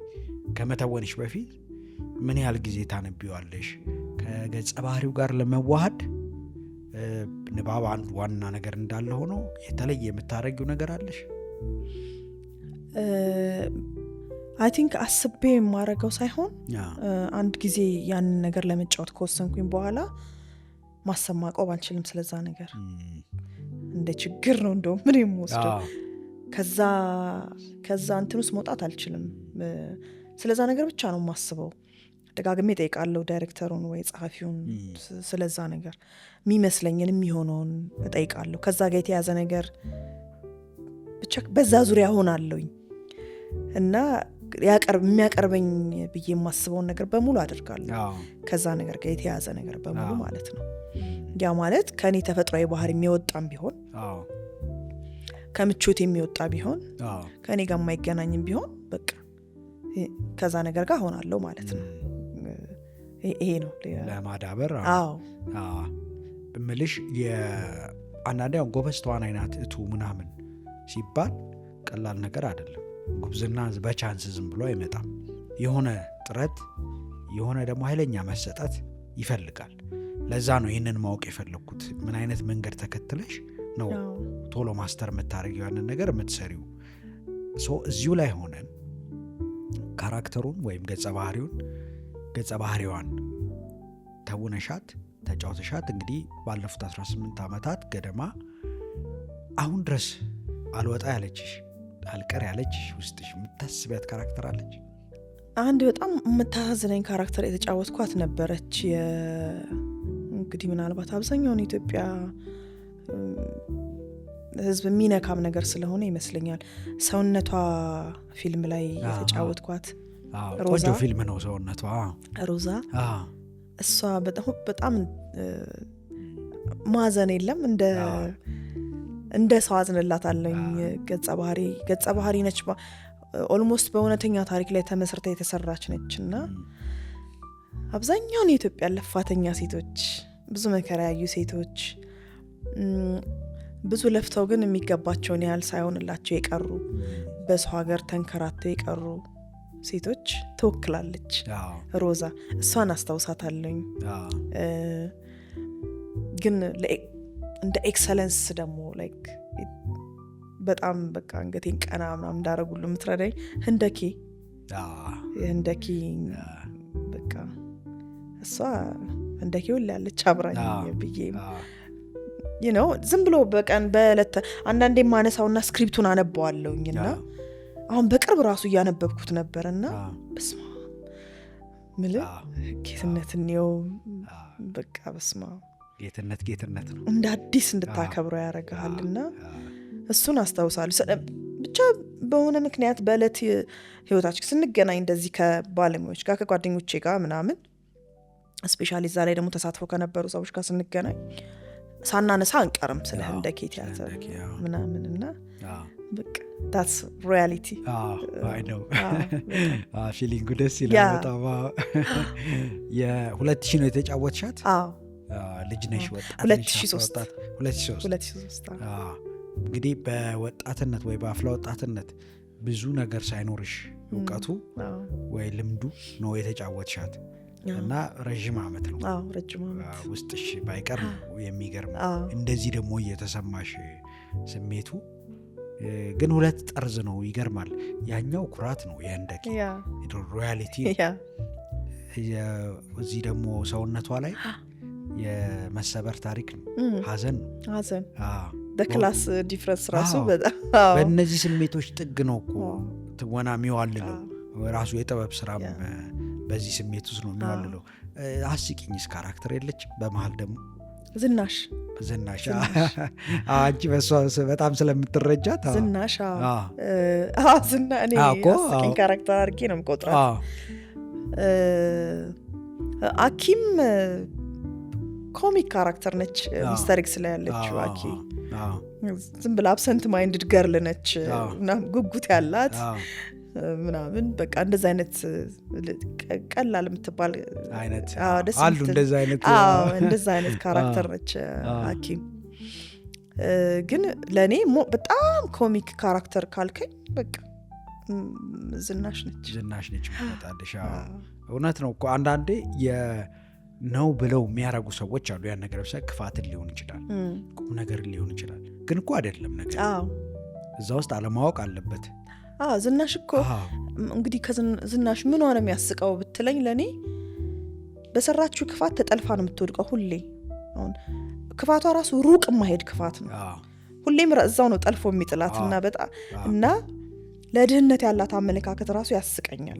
ከመተወንሽ በፊት ምን ያህል ጊዜ ታነቢዋለሽ ከገጸ ባህሪው ጋር ለመዋሃድ ንባብ አንድ ዋና ነገር እንዳለ ሆኖ የተለየ የምታረጊው ነገር አለሽ አይ ቲንክ አስቤ የማረገው ሳይሆን አንድ ጊዜ ያንን ነገር ለመጫወት ከወሰንኩኝ በኋላ ማሰብ ማቆም አልችልም ስለዛ ነገር እንደ ችግር ነው እንደውም ምን የምወስደው ከዛ እንትን ውስጥ መውጣት አልችልም ስለዛ ነገር ብቻ ነው የማስበው ደጋግሜ እጠይቃለሁ ዳይሬክተሩን ወይ ጸሐፊውን ስለዛ ነገር የሚመስለኝን የሚሆነውን እጠይቃለሁ ከዛ ጋር የተያዘ ነገር ብቻ በዛ ዙሪያ ሆናለሁኝ እና የሚያቀርበኝ ብዬ የማስበውን ነገር በሙሉ አደርጋለሁ ከዛ ነገር ጋር የተያዘ ነገር በሙሉ ማለት ነው ያ ማለት ከኔ ተፈጥሯዊ ባህሪ የሚወጣም ቢሆን ከምቾት የሚወጣ ቢሆን ከኔ ጋር የማይገናኝም ቢሆን በቃ ከዛ ነገር ጋር ሆናለሁ ማለት ነው ይሄ ነው ለማዳበር እምልሽ አንዳንዴ ጎበዝ ተዋናይ ናት እቱ ምናምን ሲባል ቀላል ነገር አይደለም ጉብዝና በቻንስ ዝም ብሎ አይመጣም የሆነ ጥረት የሆነ ደግሞ ኃይለኛ መሰጠት ይፈልጋል ለዛ ነው ይህንን ማወቅ የፈለኩት ምን አይነት መንገድ ተከትለሽ ነው ቶሎ ማስተር የምታደርጊው ያንን ነገር የምትሰሪው እዚሁ ላይ ሆነን ካራክተሩን ወይም ገጸ ባህሪዋን ተውነሻት ተጫውተሻት እንግዲህ ባለፉት 18 ዓመታት ገደማ አሁን ድረስ አልወጣ ያለችሽ አልቀር ያለችሽ ውስጥሽ የምታስቢያት ካራክተር አለች አንድ በጣም የምታሳዝነኝ ካራክተር የተጫወትኳት ነበረች እንግዲህ ምናልባት አብዛኛውን ኢትዮጵያ ህዝብ የሚነካም ነገር ስለሆነ ይመስለኛል ሰውነቷ ፊልም ላይ የተጫወትኳት ቆንጆ ፊልም ነው ሰውነቷ ሮዛ እሷ በጣም ማዘን የለም እንደ ሰው አዝንላታለኝ ገጸ ባህሪ ነች ኦልሞስት በእውነተኛ ታሪክ ላይ ተመስርታ የተሰራች ነች እና አብዛኛውን የኢትዮጵያ ለፋተኛ ሴቶች ብዙ መከራ ያዩ ሴቶች ብዙ ለፍተው ግን የሚገባቸውን ያህል ሳይሆንላቸው የቀሩ በሰው ሀገር ተንከራተው የቀሩ ሴቶች ትወክላለች ሮዛ እሷን አስታውሳታለኝ ግን እንደ ኤክሰለንስ ደግሞ ላይክ በጣም በቃ አንገቴን ቀና ምናምን እንዳረጉሉ የምትረዳኝ ህንደኬ በቃ እሷ ህንደኬ ሁሉ ያለች አብራኝ ብዬ ዝም ብሎ በቀን በዕለት አንዳንዴ ማነሳውና ስክሪፕቱን አነበዋለሁኝና አሁን በቅርብ ራሱ እያነበብኩት ነበርና በስማ ምል ጌትነትን ነው በቃ በስማ ጌትነት ነው እንደ አዲስ እንድታከብረው ያደርጋልና እሱን አስታውሳለሁ ብቻ በሆነ ምክንያት በዕለት ህይወታችን ስንገናኝ እንደዚህ ከባለሙያዎች ጋር ከጓደኞቼ ጋር ምናምን ስፔሻሊ እዛ ላይ ደግሞ ተሳትፎ ከነበሩ ሰዎች ጋር ስንገናኝ ሳናነሳ አንቀርም ስለ ህንደኬ ቲያትር ምናምንና በቃ that's reality I know ፊሊንጉ ደስ ይላል በጣም የ2000 ነው የተጫወትሻት ልጅ ነሽ ወጣት 2003 እንግዲህ በወጣትነት ወይ በአፍላ ወጣትነት ብዙ ነገር ሳይኖርሽ እውቀቱ ወይ ልምዱ ነው የተጫወትሻት እና ረጅም ዓመት ነው ውስጥሽ ባይቀር ነው የሚገርም እንደዚህ ደግሞ እየተሰማሽ ስሜቱ ግን ሁለት ጠርዝ ነው ይገርማል ያኛው ኩራት ነው የህንደኬ ሮያሊቲ እዚህ ደግሞ ሰውነቷ ላይ የመሰበር ታሪክ ነው ሀዘን በክላስ ዲፍረንስ ራሱ በጣም በእነዚህ ስሜቶች ጥግ ነው እኮ ትወና የሚዋልለው ራሱ የጥበብ ስራም በዚህ ስሜት ውስጥ ነው የሚዋልለው አስቂኝስ ካራክተር የለች በመሃል ደግሞ ዝናሽ አንቺ በሷ በጣም ስለምትረጃት ዝናሽ ዝና እኔ አስቂኝ ካራክተር አድርጌ ነው የምቆጥራት አኪም ኮሚክ ካራክተር ነች ሚስተር ኤክስ ላይ ያለችው አኪ ዝም ብላ አብሰንት ማይንድድ ገርል ነች ጉጉት ያላት ምናምን በቃ እንደዛ አይነት ቀላል የምትባል አይነት አሉ እንደዛ አይነት ካራክተር ነች ሐኪም ግን ለእኔ በጣም ኮሚክ ካራክተር ካልከኝ በቃ ዝናሽ ነች መጣልሽ እውነት ነው እኮ አንዳንዴ ነው ብለው የሚያረጉ ሰዎች አሉ ያን ነገር ብቻ ክፋትን ሊሆን ይችላል ቁም ነገር ሊሆን ይችላል ግን እኮ አይደለም ነገር እዛ ውስጥ አለማወቅ አለበት። ዝናሽ እኮ እንግዲህ ከዝናሽ ምን ሆነ የሚያስቀው ብትለኝ ለኔ በሰራችው ክፋት ተጠልፋ ነው የምትወድቀው ሁሌ። አሁን ክፋቷ ራሱ ሩቅ ማሄድ ክፋት ነው። ሁሌም እዛው ነው ጠልፎ የሚጥላትና በጣም እና ለድህነት ያላት አመለካከት ራሱ ያስቀኛል።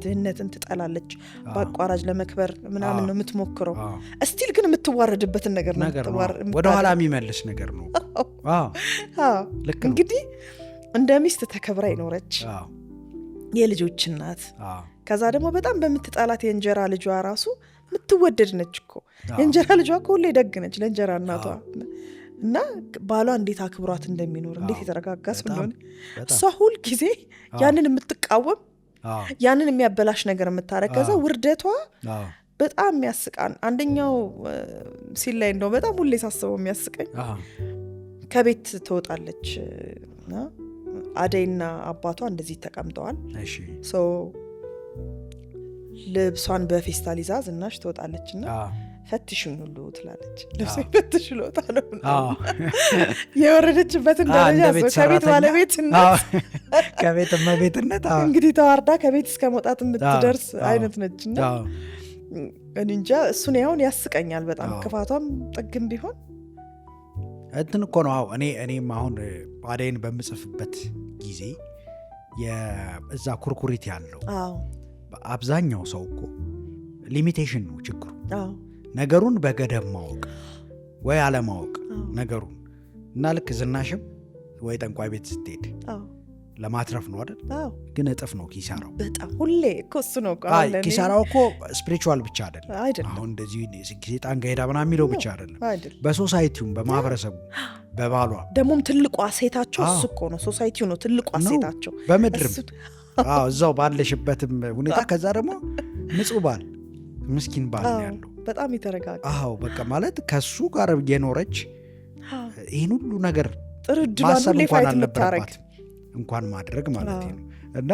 ድህነትን ትጠላለች፣ በአቋራጭ ለመክበር ምናምን ነው የምትሞክረው። እስቲል ግን የምትዋረድበትን ነገር ነው ወደ ኋላ የሚመልስ ነገር ነው። እንግዲህ እንደ ሚስት ተከብራ ይኖረች የልጆች እናት፣ ከዛ ደግሞ በጣም በምትጣላት የእንጀራ ልጇ ራሱ የምትወደድ ነች እኮ። የእንጀራ ልጇ እኮ ሁሌ ደግ ነች ለእንጀራ እናቷ እና ባሏ እንዴት አክብሯት እንደሚኖር እንዴት የተረጋጋስ እንደሆነ እሷ ሁል ጊዜ ያንን የምትቃወም ያንን የሚያበላሽ ነገር የምታረግ። ከዛ ውርደቷ በጣም የሚያስቃን አንደኛው ሲል ላይ እንደው በጣም ሁሌ ሳስበው የሚያስቀኝ ከቤት ትወጣለች እና አደይና አባቷ እንደዚህ ተቀምጠዋል። ልብሷን በፌስታል ይዛ ዝናሽ ትወጣለችና ፈትሹኝ ሁሉ ትላለች። ልብሴ ፈትሽ ሎታ ነው የወረደችበትን ደረጃ ከቤት ባለቤትነት ከቤት እመቤትነት እንግዲህ ተዋርዳ ከቤት እስከ መውጣት የምትደርስ አይነት ነችና እንጃ እሱን ያሁን ያስቀኛል በጣም ክፋቷም ጥግም ቢሆን እንትን እኮ ነው። እኔም አሁን አደይን በምጽፍበት ጊዜ የእዛ ኩርኩሪት ያለው አብዛኛው ሰው እኮ ሊሚቴሽን ነው ችግሩ። ነገሩን በገደብ ማወቅ ወይ አለማወቅ ነገሩን እና ልክ ዝናሽም ወይ ጠንቋይ ቤት ስትሄድ ለማትረፍ ነው አይደል? ግን እጥፍ ነው ኪሳራው። በጣም ሁሌ እኮ እሱ ነው ኪሳራው እኮ ስፒሪቹዋል ብቻ አይደለም። አሁን እንደዚህ ሴጣን ጋር ሄዳ ምናምን የሚለው ብቻ አይደለም። በሶሳይቲውም በማህበረሰቡ በባሏ ደግሞም ትልቋ ሴታቸው እሱ እኮ ነው። ሶሳይቲው ነው ትልቋ ሴታቸው በምድርም እዛው ባለሽበትም ሁኔታ። ከዛ ደግሞ ንጹህ ባል ምስኪን ባል ነው ያለው በጣም የተረጋጋ በቃ ማለት ከሱ ጋር የኖረች ይህን ሁሉ ነገር ማሰብ እንኳን አልነበረባት እንኳን ማድረግ ማለት ነው። እና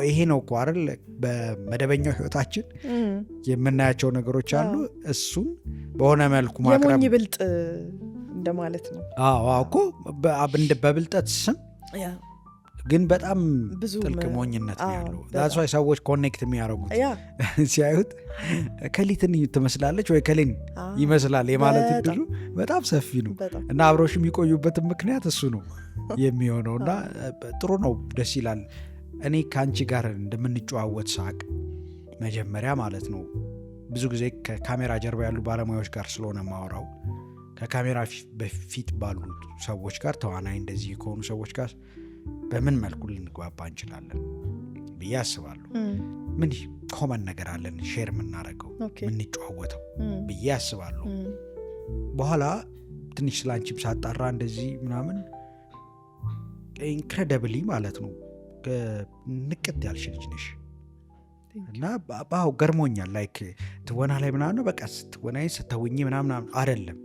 ይሄ ነው እኮ አይደል በመደበኛው ህይወታችን የምናያቸው ነገሮች አሉ። እሱን በሆነ መልኩ ማቅረብ የሞኝ ብልጥ እንደማለት ነው እኮ በብልጠት ስም ግን በጣም ብዙ ጥልቅ ሞኝነት ነው ያለው። ዳስዋይ ሰዎች ኮኔክት የሚያደርጉት ሲያዩት ከሊትን ትመስላለች ወይ ከሊን ይመስላል የማለት እድሉ በጣም ሰፊ ነው። እና አብሮሽ የሚቆዩበትን ምክንያት እሱ ነው የሚሆነው። እና ጥሩ ነው፣ ደስ ይላል። እኔ ከአንቺ ጋር እንደምንጨዋወት ሳቅ መጀመሪያ ማለት ነው ብዙ ጊዜ ከካሜራ ጀርባ ያሉ ባለሙያዎች ጋር ስለሆነ ማወራው ከካሜራ በፊት ባሉ ሰዎች ጋር ተዋናይ እንደዚህ ከሆኑ ሰዎች ጋር በምን መልኩ ልንግባባ እንችላለን ብዬ አስባለሁ። ምን ኮመን ነገር አለን ሼር የምናደርገው የምንጨዋወተው ብዬ አስባለሁ። በኋላ ትንሽ ስላንቺም ሳጣራ እንደዚህ ምናምን ኢንክሬዲብሊ ማለት ነው ንቅት ያልሽ ልጅ ነሽ እና ገርሞኛል። ላይክ ትወና ላይ ምናምን በቃ ስትወናይ ስተውኝ ምናምን አይደለም፣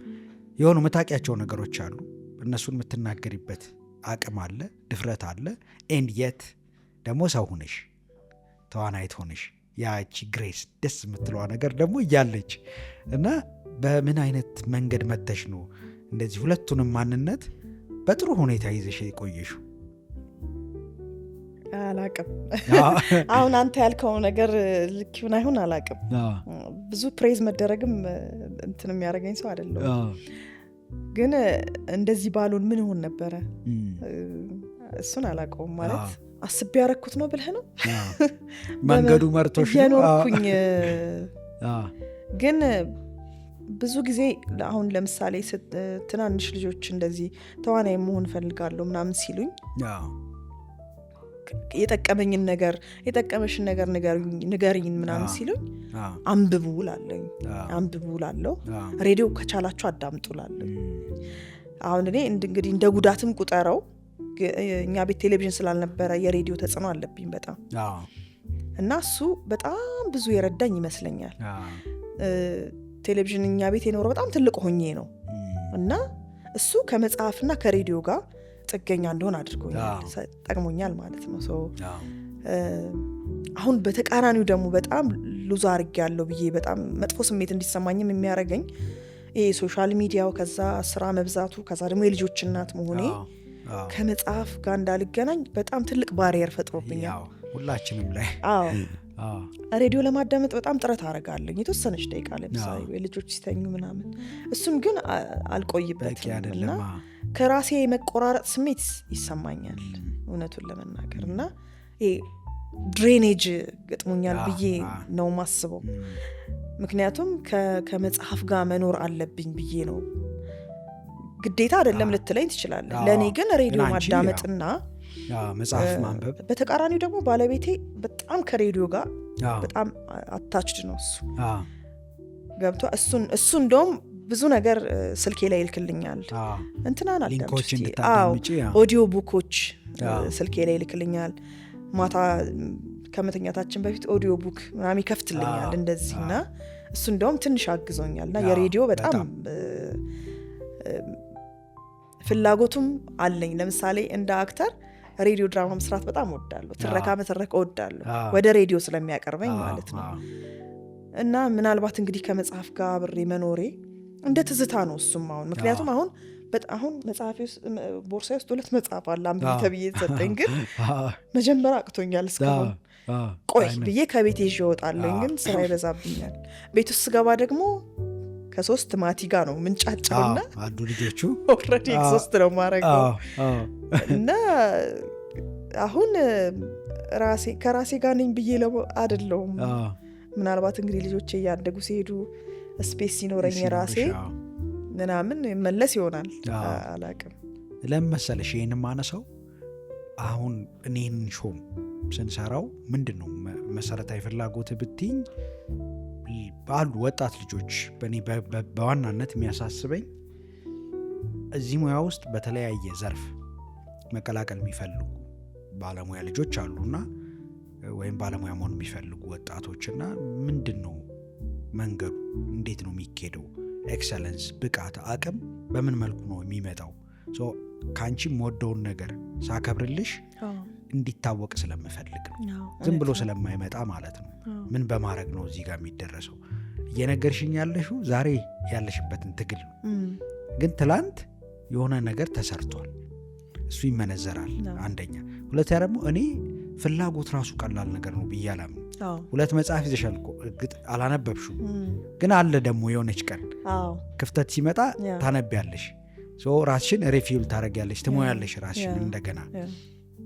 የሆኑ መታቂያቸው ነገሮች አሉ። እነሱን የምትናገሪበት አቅም አለ፣ ድፍረት አለ። ኤንድ የት ደግሞ ሰው ሁነሽ ተዋናይት ሆነሽ ያቺ ግሬስ ደስ የምትለዋ ነገር ደግሞ እያለች እና በምን አይነት መንገድ መተሽ ነው እንደዚህ ሁለቱንም ማንነት በጥሩ ሁኔታ ይዘሽ የቆየሽው? አላቅም። አሁን አንተ ያልከው ነገር ልክ ይሁን አይሁን አላቅም። ብዙ ፕሬዝ መደረግም እንትን የሚያደርገኝ ሰው አይደለም። ግን እንደዚህ ባሉን ምን ይሆን ነበረ እሱን አላውቀውም። ማለት አስቤ ያረኩት ነው ብለህ ነው መንገዱ መርቶሽ የኖርኩኝ። ግን ብዙ ጊዜ አሁን ለምሳሌ ትናንሽ ልጆች እንደዚህ ተዋናይ መሆን ፈልጋለሁ ምናምን ሲሉኝ የጠቀመኝን ነገር የጠቀመሽን ነገር ንገሪኝ ምናምን ሲሉኝ አንብቡ ላለሁ ሬዲዮ ከቻላችሁ አዳምጡ ላለሁ። አሁን እኔ እንግዲህ እንደ ጉዳትም ቁጠረው እኛ ቤት ቴሌቪዥን ስላልነበረ የሬዲዮ ተጽዕኖ አለብኝ በጣም እና እሱ በጣም ብዙ የረዳኝ ይመስለኛል። ቴሌቪዥን እኛ ቤት የኖረው በጣም ትልቅ ሆኜ ነው እና እሱ ከመጽሐፍና ከሬዲዮ ጋር ጥገኛ እንደሆን አድርጎኛል፣ ጠቅሞኛል ማለት ነው። አሁን በተቃራኒው ደግሞ በጣም ሉዝ አድርጌያለሁ ብዬ በጣም መጥፎ ስሜት እንዲሰማኝም የሚያደርገኝ ይሄ ሶሻል ሚዲያው፣ ከዛ ስራ መብዛቱ፣ ከዛ ደግሞ የልጆች እናት መሆኔ ከመጽሐፍ ጋር እንዳልገናኝ በጣም ትልቅ ባሪየር ፈጥሮብኛል ሁላችንም ላይ። ሬዲዮ ለማዳመጥ በጣም ጥረት አደርጋለሁ የተወሰነች ደቂቃ ለምሳሌ ልጆች ሲተኙ ምናምን፣ እሱም ግን አልቆይበትም እና ከራሴ የመቆራረጥ ስሜት ይሰማኛል እውነቱን ለመናገር እና ድሬኔጅ ገጥሞኛል ብዬ ነው ማስበው። ምክንያቱም ከመጽሐፍ ጋር መኖር አለብኝ ብዬ ነው። ግዴታ አይደለም ልትለኝ ትችላለህ። ለእኔ ግን ሬዲዮ ማዳመጥና መጽሐፍ ማንበብ፣ በተቃራኒው ደግሞ ባለቤቴ በጣም ከሬዲዮ ጋር በጣም አታችድ ነው። እሱ ገብቶ እሱ እንደውም ብዙ ነገር ስልኬ ላይ ይልክልኛል። እንትናን አዳምጪ ኦዲዮ ቡኮች ስልኬ ላይ ይልክልኛል። ማታ ከመተኛታችን በፊት ኦዲዮ ቡክ ምናምን ይከፍትልኛል እንደዚህ እና እሱ እንደውም ትንሽ አግዞኛል እና የሬዲዮ በጣም ፍላጎቱም አለኝ። ለምሳሌ እንደ አክተር ሬዲዮ ድራማ መስራት በጣም እወዳለሁ። ትረካ መተረክ እወዳለሁ ወደ ሬዲዮ ስለሚያቀርበኝ ማለት ነው። እና ምናልባት እንግዲህ ከመጽሐፍ ጋር አብሬ መኖሬ እንደ ትዝታ ነው እሱም አሁን። ምክንያቱም አሁን መጽሐፌ ውስጥ ቦርሳዬ ውስጥ 2 መጽሐፍ አለ አንብቢ ተብዬ ተሰጠኝ፣ ግን መጀመሪያ አቅቶኛል እስካሁን። ቆይ ብዬ ከቤት ይዤ እወጣለሁ፣ ግን ስራ ይበዛብኛል። ቤት ውስጥ ስገባ ደግሞ ከ3 ማቲ ጋር ነው ምንጫጫውና አንዱ ልጆቹ ኦልሬዲ ኤግዞስት ነው ማረገው እና አሁን ከራሴ ጋር ነኝ ብዬ አይደለሁም። ምናልባት እንግዲህ ልጆቼ እያደጉ ሲሄዱ ስፔስ ሲኖረኝ ራሴ ምናምን መለስ ይሆናል አላቅም። ለመሰለሽ ይህን ማነሳው አሁን እኔን ሾም ስንሰራው ምንድን ነው መሰረታዊ ፍላጎት ብትኝ አሉ ወጣት ልጆች በእኔ በዋናነት የሚያሳስበኝ እዚህ ሙያ ውስጥ በተለያየ ዘርፍ መቀላቀል የሚፈልጉ ባለሙያ ልጆች አሉና ወይም ባለሙያ መሆን የሚፈልጉ ወጣቶችና ምንድን ነው መንገዱ፣ እንዴት ነው የሚኬደው፣ ኤክሰለንስ፣ ብቃት፣ አቅም በምን መልኩ ነው የሚመጣው? ከአንቺ የምወደውን ነገር ሳከብርልሽ እንዲታወቅ ስለምፈልግ ነው፣ ዝም ብሎ ስለማይመጣ ማለት ነው። ምን በማድረግ ነው እዚህ ጋር የሚደረሰው? እየነገርሽኝ ያለሽው ዛሬ ያለሽበትን ትግል ነው፣ ግን ትላንት የሆነ ነገር ተሰርቷል፣ እሱ ይመነዘራል። አንደኛ። ሁለተኛ ደግሞ እኔ ፍላጎት ራሱ ቀላል ነገር ነው ብዬ አላምንም። 2 መጽሐፍ ይዘሻል እኮ እርግጥ አላነበብሽው፣ ግን አለ ደግሞ የሆነች ቀን ክፍተት ሲመጣ ታነቢያለሽ፣ ራስሽን ሪፊል ታደርጊያለሽ፣ ትሞያለሽ ራስሽን እንደገና።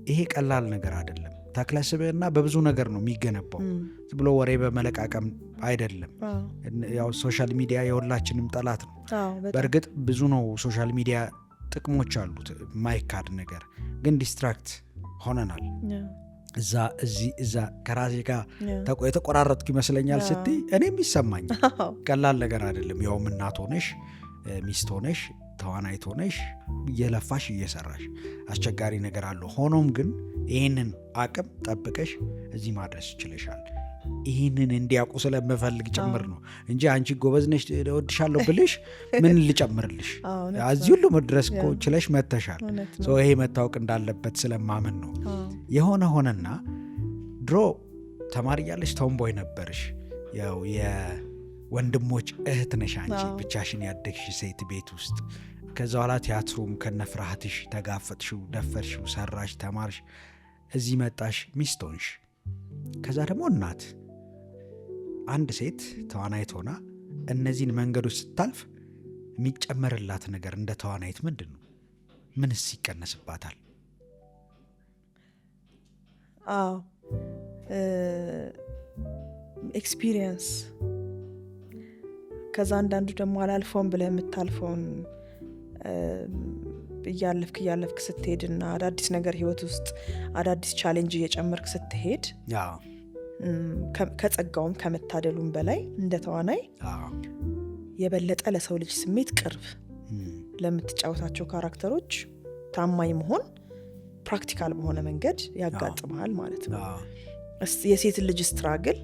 ይሄ ቀላል ነገር አይደለም። ተክለስብዕና በብዙ ነገር ነው የሚገነባው፣ ብሎ ወሬ በመለቃቀም አይደለም። ያው ሶሻል ሚዲያ የሁላችንም ጠላት ነው። በእርግጥ ብዙ ነው ሶሻል ሚዲያ ጥቅሞች አሉት ማይካድ ነገር፣ ግን ዲስትራክት ሆነናል። እዛ ከራሴ ጋር የተቆራረጥኩ ይመስለኛል ስትይ እኔም ይሰማኛል። ቀላል ነገር አይደለም። ያውም እናት ሆነሽ ሚስት ሆነሽ ተዋናይት ሆነሽ እየለፋሽ እየሰራሽ አስቸጋሪ ነገር አለው። ሆኖም ግን ይህንን አቅም ጠብቀሽ እዚህ ማድረስ ይችለሻል። ይህንን እንዲያውቁ ስለምፈልግ ጭምር ነው እንጂ አንቺ ጎበዝ ነሽ እወድሻለሁ ብልሽ ምን ልጨምርልሽ? እዚህ ሁሉ መድረስ እኮ ችለሽ መተሻል። ይሄ መታወቅ እንዳለበት ስለማምን ነው። የሆነ ሆነና ድሮ ተማሪ ያለሽ ቶምቦይ ነበርሽ። ያው የወንድሞች እህት ነሽ አንቺ፣ ብቻሽን ያደግሽ ሴት ቤት ውስጥ። ከዛ በኋላ ቲያትሩም ከነፍርሃትሽ ተጋፈጥሽው፣ ደፈርሽው፣ ሰራሽ፣ ተማርሽ፣ እዚህ መጣሽ፣ ሚስት ሆንሽ። ከዛ ደግሞ እናት። አንድ ሴት ተዋናይት ሆና እነዚህን መንገዶች ስታልፍ የሚጨመርላት ነገር እንደ ተዋናይት ምንድን ነው? ምንስ ይቀነስባታል? ኤክስፒሪየንስ። ከዛ አንዳንዱ ደግሞ አላልፈውን ብለህ የምታልፈውን እያለፍክ ስትሄድና አዳዲስ ነገር ህይወት ውስጥ አዳዲስ ቻሌንጅ እየጨመርክ ስትሄድ ከጸጋውም ከመታደሉም በላይ እንደ ተዋናይ የበለጠ ለሰው ልጅ ስሜት ቅርብ፣ ለምትጫወታቸው ካራክተሮች ታማኝ መሆን ፕራክቲካል በሆነ መንገድ ያጋጥመሃል ማለት ነው። የሴት ልጅ ስትራግል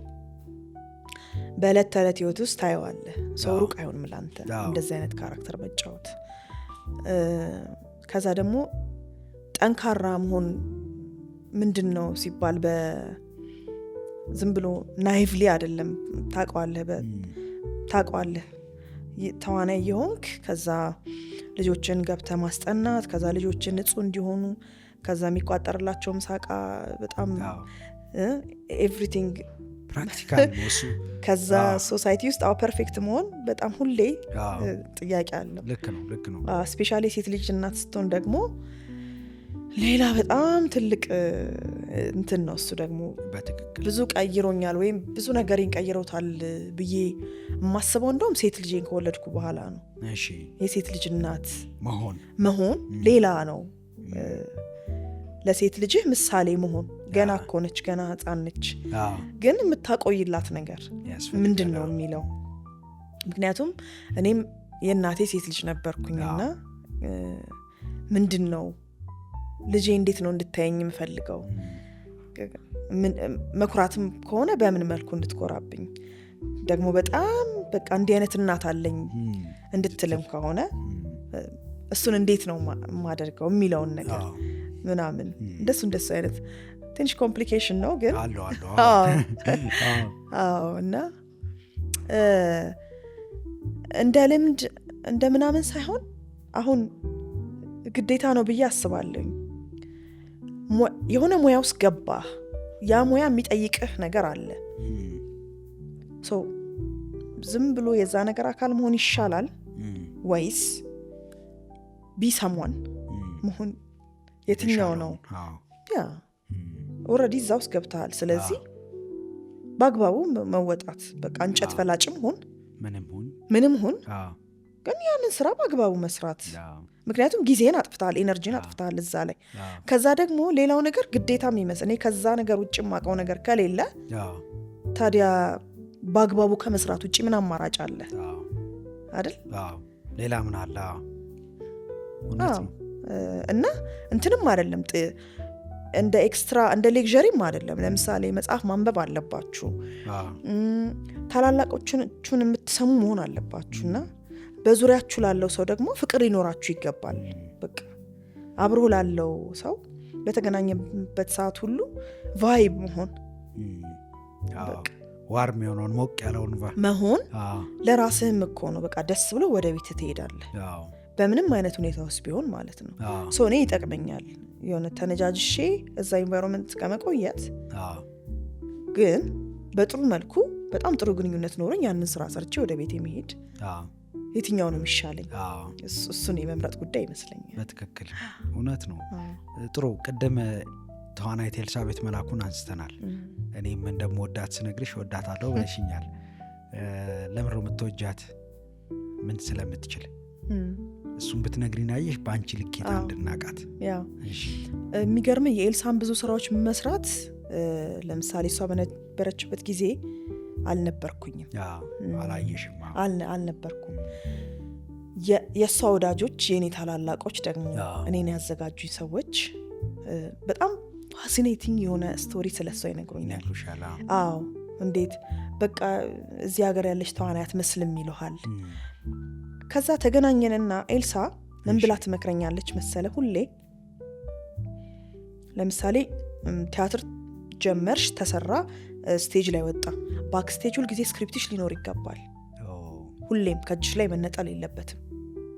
በዕለት ተዕለት ህይወት ውስጥ ታየዋለህ። ሰው ሩቅ አይሆንም ላንተ እንደዚህ አይነት ካራክተር መጫወት። ከዛ ደግሞ ጠንካራ መሆን ምንድን ነው ሲባል ዝም ብሎ ናይቭሊ አይደለም። ታውቀዋለህ ተዋናይ የሆንክ ከዛ ልጆችን ገብተህ ማስጠናት፣ ከዛ ልጆችን ንጹህ እንዲሆኑ፣ ከዛ የሚቋጠርላቸው ምሳቃ በጣም ኤቭሪቲንግ ፕራክቲካል ነው እሱ። ከዛ ሶሳይቲ ውስጥ ፐርፌክት መሆን በጣም ሁሌ ጥያቄ አለው። ልክ ነው። ስፔሻሊ ሴት ልጅ እናት ስትሆን ደግሞ ሌላ በጣም ትልቅ እንትን ነው እሱ ደግሞ። በትክክል ብዙ ቀይሮኛል ወይም ብዙ ነገሬን ቀይሮታል ብዬ የማስበው እንደውም ሴት ልጄን ከወለድኩ በኋላ ነው። እሺ የሴት ልጅ እናት መሆን ሌላ ነው። ለሴት ልጅህ ምሳሌ መሆን፣ ገና እኮ ነች፣ ገና ህፃን ነች፣ ግን የምታቆይላት ነገር ምንድን ነው የሚለው። ምክንያቱም እኔም የእናቴ ሴት ልጅ ነበርኩኝና ምንድን ነው ልጄ እንዴት ነው እንድታየኝ የምፈልገው፣ መኩራትም ከሆነ በምን መልኩ እንድትኮራብኝ፣ ደግሞ በጣም በቃ እንዲህ አይነት እናት አለኝ እንድትልም ከሆነ እሱን እንዴት ነው የማደርገው የሚለውን ነገር ምናምን እንደሱ አይነት ትንሽ ኮምፕሊኬሽን ነው ግን እና እንደ ልምድ እንደ ምናምን ሳይሆን አሁን ግዴታ ነው ብዬ አስባለሁ። የሆነ ሙያ ውስጥ ገባህ፣ ያ ሙያ የሚጠይቅህ ነገር አለ። ዝም ብሎ የዛ ነገር አካል መሆን ይሻላል ወይስ ቢሰሟን መሆን የትኛው ነው? ኦልሬዲ እዛ ውስጥ ገብተሃል። ስለዚህ በአግባቡ መወጣት፣ በቃ እንጨት ፈላጭም ሁን ምንም ሁን ግን ያንን ስራ በአግባቡ መስራት። ምክንያቱም ጊዜን አጥፍተሃል፣ ኤነርጂን አጥፍተሃል እዛ ላይ። ከዛ ደግሞ ሌላው ነገር ግዴታ የሚመስል እኔ ከዛ ነገር ውጭ የማውቀው ነገር ከሌለ ታዲያ በአግባቡ ከመስራት ውጭ ምን አማራጭ አለ አይደል? ሌላ ምን አለ? እና እንትንም አይደለም እንደ ኤክስትራ እንደ ሌክዠሪም አይደለም። ለምሳሌ መጽሐፍ ማንበብ አለባችሁ፣ ታላላቆቹን የምትሰሙ መሆን አለባችሁና በዙሪያችሁ ላለው ሰው ደግሞ ፍቅር ሊኖራችሁ ይገባል። በቃ አብሮ ላለው ሰው በተገናኘበት ሰዓት ሁሉ ቫይብ መሆን፣ ዋርም የሆነውን ሞቅ ያለውን መሆን ለራስህም እኮ ነው። በቃ ደስ ብሎ ወደ ቤት ትሄዳለህ፣ በምንም አይነት ሁኔታ ውስጥ ቢሆን ማለት ነው። እኔ ይጠቅመኛል የሆነ ተነጃጅሼ እዛ ኢንቫይሮንመንት ከመቆየት፣ ግን በጥሩ መልኩ በጣም ጥሩ ግንኙነት ኖሮኝ ያንን ስራ ሰርቼ ወደ ቤት የሚሄድ የትኛው ነው የሚሻለኝ? እሱን የመምረጥ ጉዳይ ይመስለኛል። በትክክል እውነት ነው። ጥሩ። ቅድም ተዋናይት ኤልሳቤጥ መላኩን አንስተናል። እኔም እንደምወዳት ስነግርሽ ወዳታለሁ ብለሽኛል። ለምንድነው የምትወጃት? ምን ስለምትችል? እሱን ብትነግሪን አየሽ፣ በአንቺ ልኬታ እንድናቃት። የሚገርም የኤልሳን ብዙ ስራዎች መስራት፣ ለምሳሌ እሷ በነበረችበት ጊዜ አልነበርኩኝም። አላየሽም? አልነበርኩም። የእሷ ወዳጆች፣ የእኔ ታላላቆች ደግሞ እኔን ያዘጋጁኝ ሰዎች በጣም ፋሲኔቲንግ የሆነ ስቶሪ ስለሷ ይነግሩኛል። አዎ እንዴት በቃ እዚህ ሀገር ያለች ተዋናይ አትመስልም ይለሃል። ከዛ ተገናኘንና ኤልሳ ምን ብላ ትመክረኛለች መሰለ? ሁሌ ለምሳሌ ቲያትር ጀመርሽ፣ ተሰራ፣ ስቴጅ ላይ ወጣ፣ ባክስቴጅ ሁል ጊዜ ስክሪፕትሽ ሊኖር ይገባል። ሁሌም ከእጅሽ ላይ መነጠል የለበትም።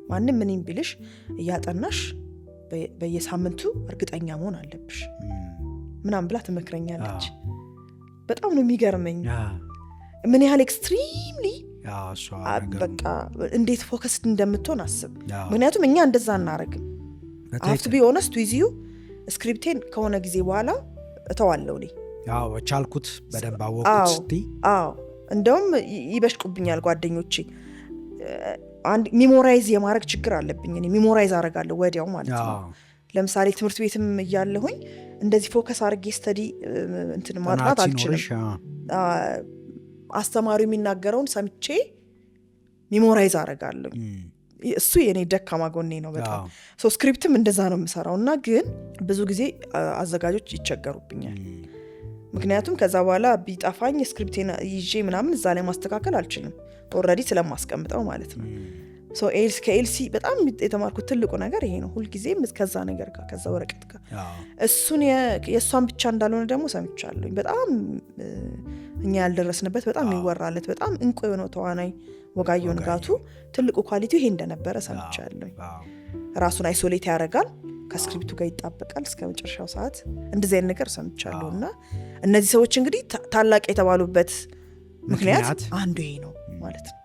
ማንም ምንም ቢልሽ እያጠናሽ በየሳምንቱ እርግጠኛ መሆን አለብሽ ምናምን ብላ ትመክረኛለች። በጣም ነው የሚገርመኝ ምን ያህል ኤክስትሪምሊ በቃ እንዴት ፎከስድ እንደምትሆን አስብ። ምክንያቱም እኛ እንደዛ እናረግም። አፍቱ ቢ ኦነስት ዊዝ ዩ ስክሪፕቴን ከሆነ ጊዜ በኋላ እተዋለሁ። ቻልኩት በደንብ አወቁት ስቲ። እንደውም ይበሽቁብኛል ጓደኞቼ። ሚሞራይዝ የማድረግ ችግር አለብኝ። እኔ ሚሞራይዝ አረጋለሁ ወዲያው ማለት ነው። ለምሳሌ ትምህርት ቤትም እያለሁኝ እንደዚህ ፎከስ አድርጌ ስተዲ እንትን ማጥናት አልችልም። አስተማሪው የሚናገረውን ሰምቼ ሚሞራይዝ አረጋለሁ። እሱ የኔ ደካማ ጎኔ ነው በጣም። ስክሪፕትም እንደዛ ነው የምሰራው እና ግን ብዙ ጊዜ አዘጋጆች ይቸገሩብኛል። ምክንያቱም ከዛ በኋላ ቢጠፋኝ ስክሪፕቴን ይዤ ምናምን እዛ ላይ ማስተካከል አልችልም፣ ኦልሬዲ ስለማስቀምጠው ማለት ነው። ከኤልሲ በጣም የተማርኩት ትልቁ ነገር ይሄ ነው። ሁልጊዜም ከዛ ነገር ጋር ከዛ ወረቀት ጋር እሱን የእሷን ብቻ እንዳልሆነ ደግሞ ሰምቻለሁኝ። በጣም እኛ ያልደረስንበት በጣም ይወራለት በጣም እንቁ የሆነው ተዋናይ ወጋየሁ ንጋቱ ትልቁ ኳሊቲው ይሄ እንደነበረ ሰምቻለሁ። ራሱን አይሶሌት ያደርጋል፣ ከስክሪፕቱ ጋር ይጣበቃል እስከ መጨረሻው ሰዓት። እንደዚህ አይነት ነገር ሰምቻለሁ። እና እነዚህ ሰዎች እንግዲህ ታላቅ የተባሉበት ምክንያት አንዱ ይሄ ነው ማለት ነው።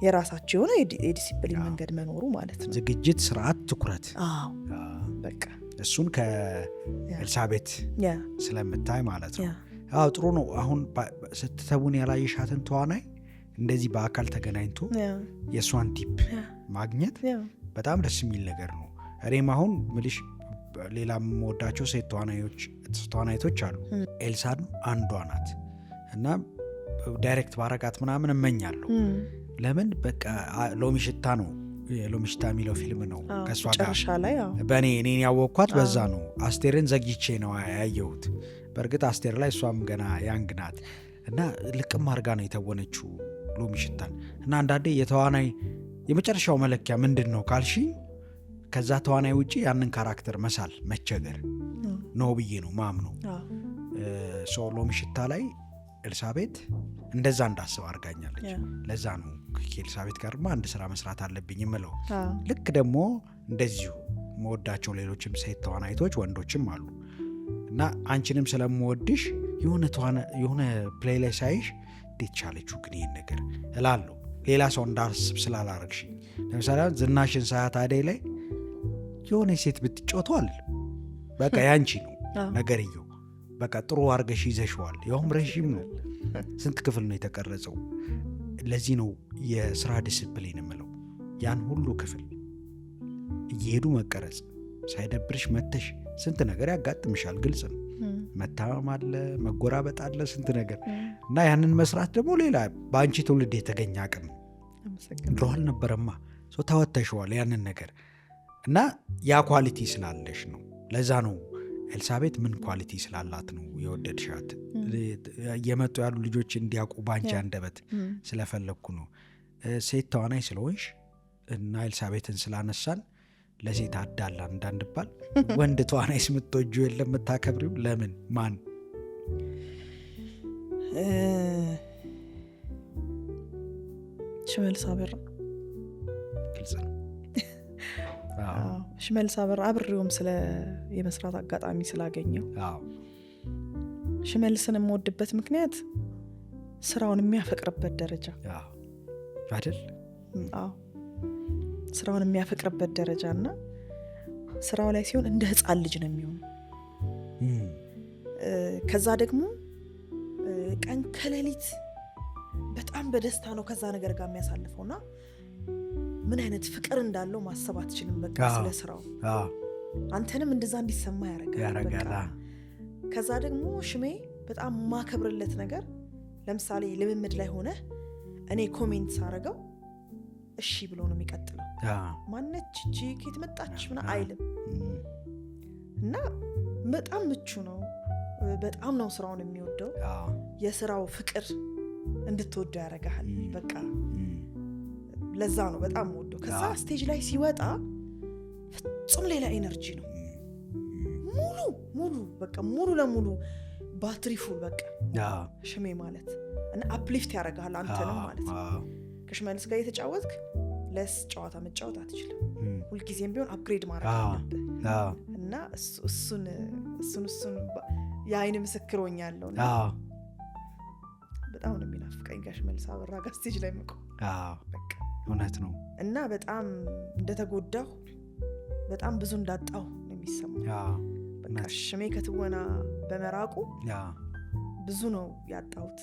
የራሳቸው የሆነ የዲሲፕሊን መንገድ መኖሩ ማለት ነው። ዝግጅት፣ ስርዓት፣ ትኩረት። በቃ እሱን ከኤልሳቤት ስለምታይ ማለት ነው። ጥሩ ነው። አሁን ስትተውን ያላየሻትን ተዋናይ እንደዚህ በአካል ተገናኝቶ የእሷን ቲፕ ማግኘት በጣም ደስ የሚል ነገር ነው። እኔም አሁን ምልሽ ሌላ የምወዳቸው ሴት ተዋናይቶች አሉ። ኤልሳን አንዷ ናት እና ዳይሬክት ባረጋት ምናምን እመኛለሁ። ለምን በቃ ሎሚ ሽታ ነው፣ ሎሚ ሽታ የሚለው ፊልም ነው ከእሷ ጋር እኔን ያወቅኳት በዛ ነው። አስቴርን ዘግይቼ ነው ያየሁት። በእርግጥ አስቴር ላይ እሷም ገና ያንግ ናት እና ልቅም አርጋ ነው የተወነችው ሎሚ ሽታን። እና አንዳንዴ የተዋናይ የመጨረሻው መለኪያ ምንድን ነው ካልሽኝ ከዛ ተዋናይ ውጪ ያንን ካራክተር መሳል መቸገር ነው ብዬ ነው ማምነው። ሎሚ ሽታ ላይ ኤልሳቤት እንደዛ እንዳስብ አርጋኛለች። ለዛ ነው ከኤልሳቤት ጋርማ አንድ ስራ መስራት አለብኝ የምለው። ልክ ደግሞ እንደዚሁ መወዳቸው ሌሎችም ሴት ተዋናይቶች ወንዶችም አሉ እና አንቺንም ስለምወድሽ የሆነ ፕሌይ ላይ ሳይሽ እንዴት ቻለችው ግን ይህን ነገር እላለሁ። ሌላ ሰው እንዳስብ ስላላረግሽኝ። ለምሳሌ ዝናሽን ሳያት አደይ ላይ የሆነ ሴት ብትጮቷል በቃ ያንቺ ነው ነገርየው። በቃ ጥሩ አርገሽ ይዘሽዋል። ያውም ረዥም ነው። ስንት ክፍል ነው የተቀረጸው? ለዚህ ነው የስራ ዲስፕሊን የምለው። ያን ሁሉ ክፍል እየሄዱ መቀረጽ ሳይደብርሽ መተሽ ስንት ነገር ያጋጥምሻል። ግልጽ ነው። መታመም አለ፣ መጎራበጥ አለ፣ ስንት ነገር እና ያንን መስራት ደግሞ ሌላ በአንቺ ትውልድ የተገኘ አቅም ድሮ አልነበረማ። ተወተሽዋል ያንን ነገር እና ያ ኳሊቲ ስላለሽ ነው። ለዛ ነው ኤልሳቤት ምን ኳሊቲ ስላላት ነው የወደድሻት። የመጡ ያሉ ልጆች እንዲያውቁ ባንቺ አንደበት ስለፈለግኩ ነው። ሴት ተዋናይ ስለሆንሽ እና ኤልሳቤትን ስላነሳን ለሴት አዳላን እንዳንባል ወንድ ተዋናይ ስምትወጁ የለም የምታከብሪው? ለምን? ማን? ሽመልስ አበራ። ግልጽ ነው። ሽመልስ አበራ አብሬውም ስለ የመስራት አጋጣሚ ስላገኘው ሽመልስን የምወድበት ምክንያት ስራውን የሚያፈቅርበት ደረጃ አይደል? ስራውን የሚያፈቅርበት ደረጃ እና ስራው ላይ ሲሆን እንደ ህፃን ልጅ ነው የሚሆነው። ከዛ ደግሞ ቀን ከሌሊት በጣም በደስታ ነው ከዛ ነገር ጋር የሚያሳልፈውና ምን አይነት ፍቅር እንዳለው ማሰብ አትችልም። በቃ ስለ ስራው አንተንም እንደዛ እንዲሰማ ያረጋል። ከዛ ደግሞ ሽሜ በጣም ማከብርለት ነገር ለምሳሌ ልምምድ ላይ ሆነ እኔ ኮሜንት ሳረገው እሺ ብሎ ነው የሚቀጥለው። ማነች እቺ ከየት መጣች ምና አይልም እና በጣም ምቹ ነው። በጣም ነው ስራውን የሚወደው። የስራው ፍቅር እንድትወደው ያረጋል። በቃ ለዛ ነው በጣም ወደው። ከዛ ስቴጅ ላይ ሲወጣ ፍጹም ሌላ ኤነርጂ ነው። ሙሉ በቃ ሙሉ ለሙሉ ባትሪ ፉል በቃ ሽሜ ማለት እና አፕሊፍት ያረጋል አንተንም ማለት ነው። ከሽመልስ ጋር የተጫወትክ ለስ ጨዋታ መጫወት አትችልም። ሁልጊዜም ቢሆን አፕግሬድ ማድረግ አለብህ እና እሱን የአይን ምስክሮኛለሁ። በጣም ነው የሚናፍቀኝ ከሽመልስ አበራ ጋር ስቴጅ ላይ መቆም። በቃ እውነት ነው እና በጣም እንደተጎዳሁ በጣም ብዙ እንዳጣሁ ነው የሚሰማኝ። በቃ ሽሜ ከትወና በመራቁ ብዙ ነው ያጣሁት።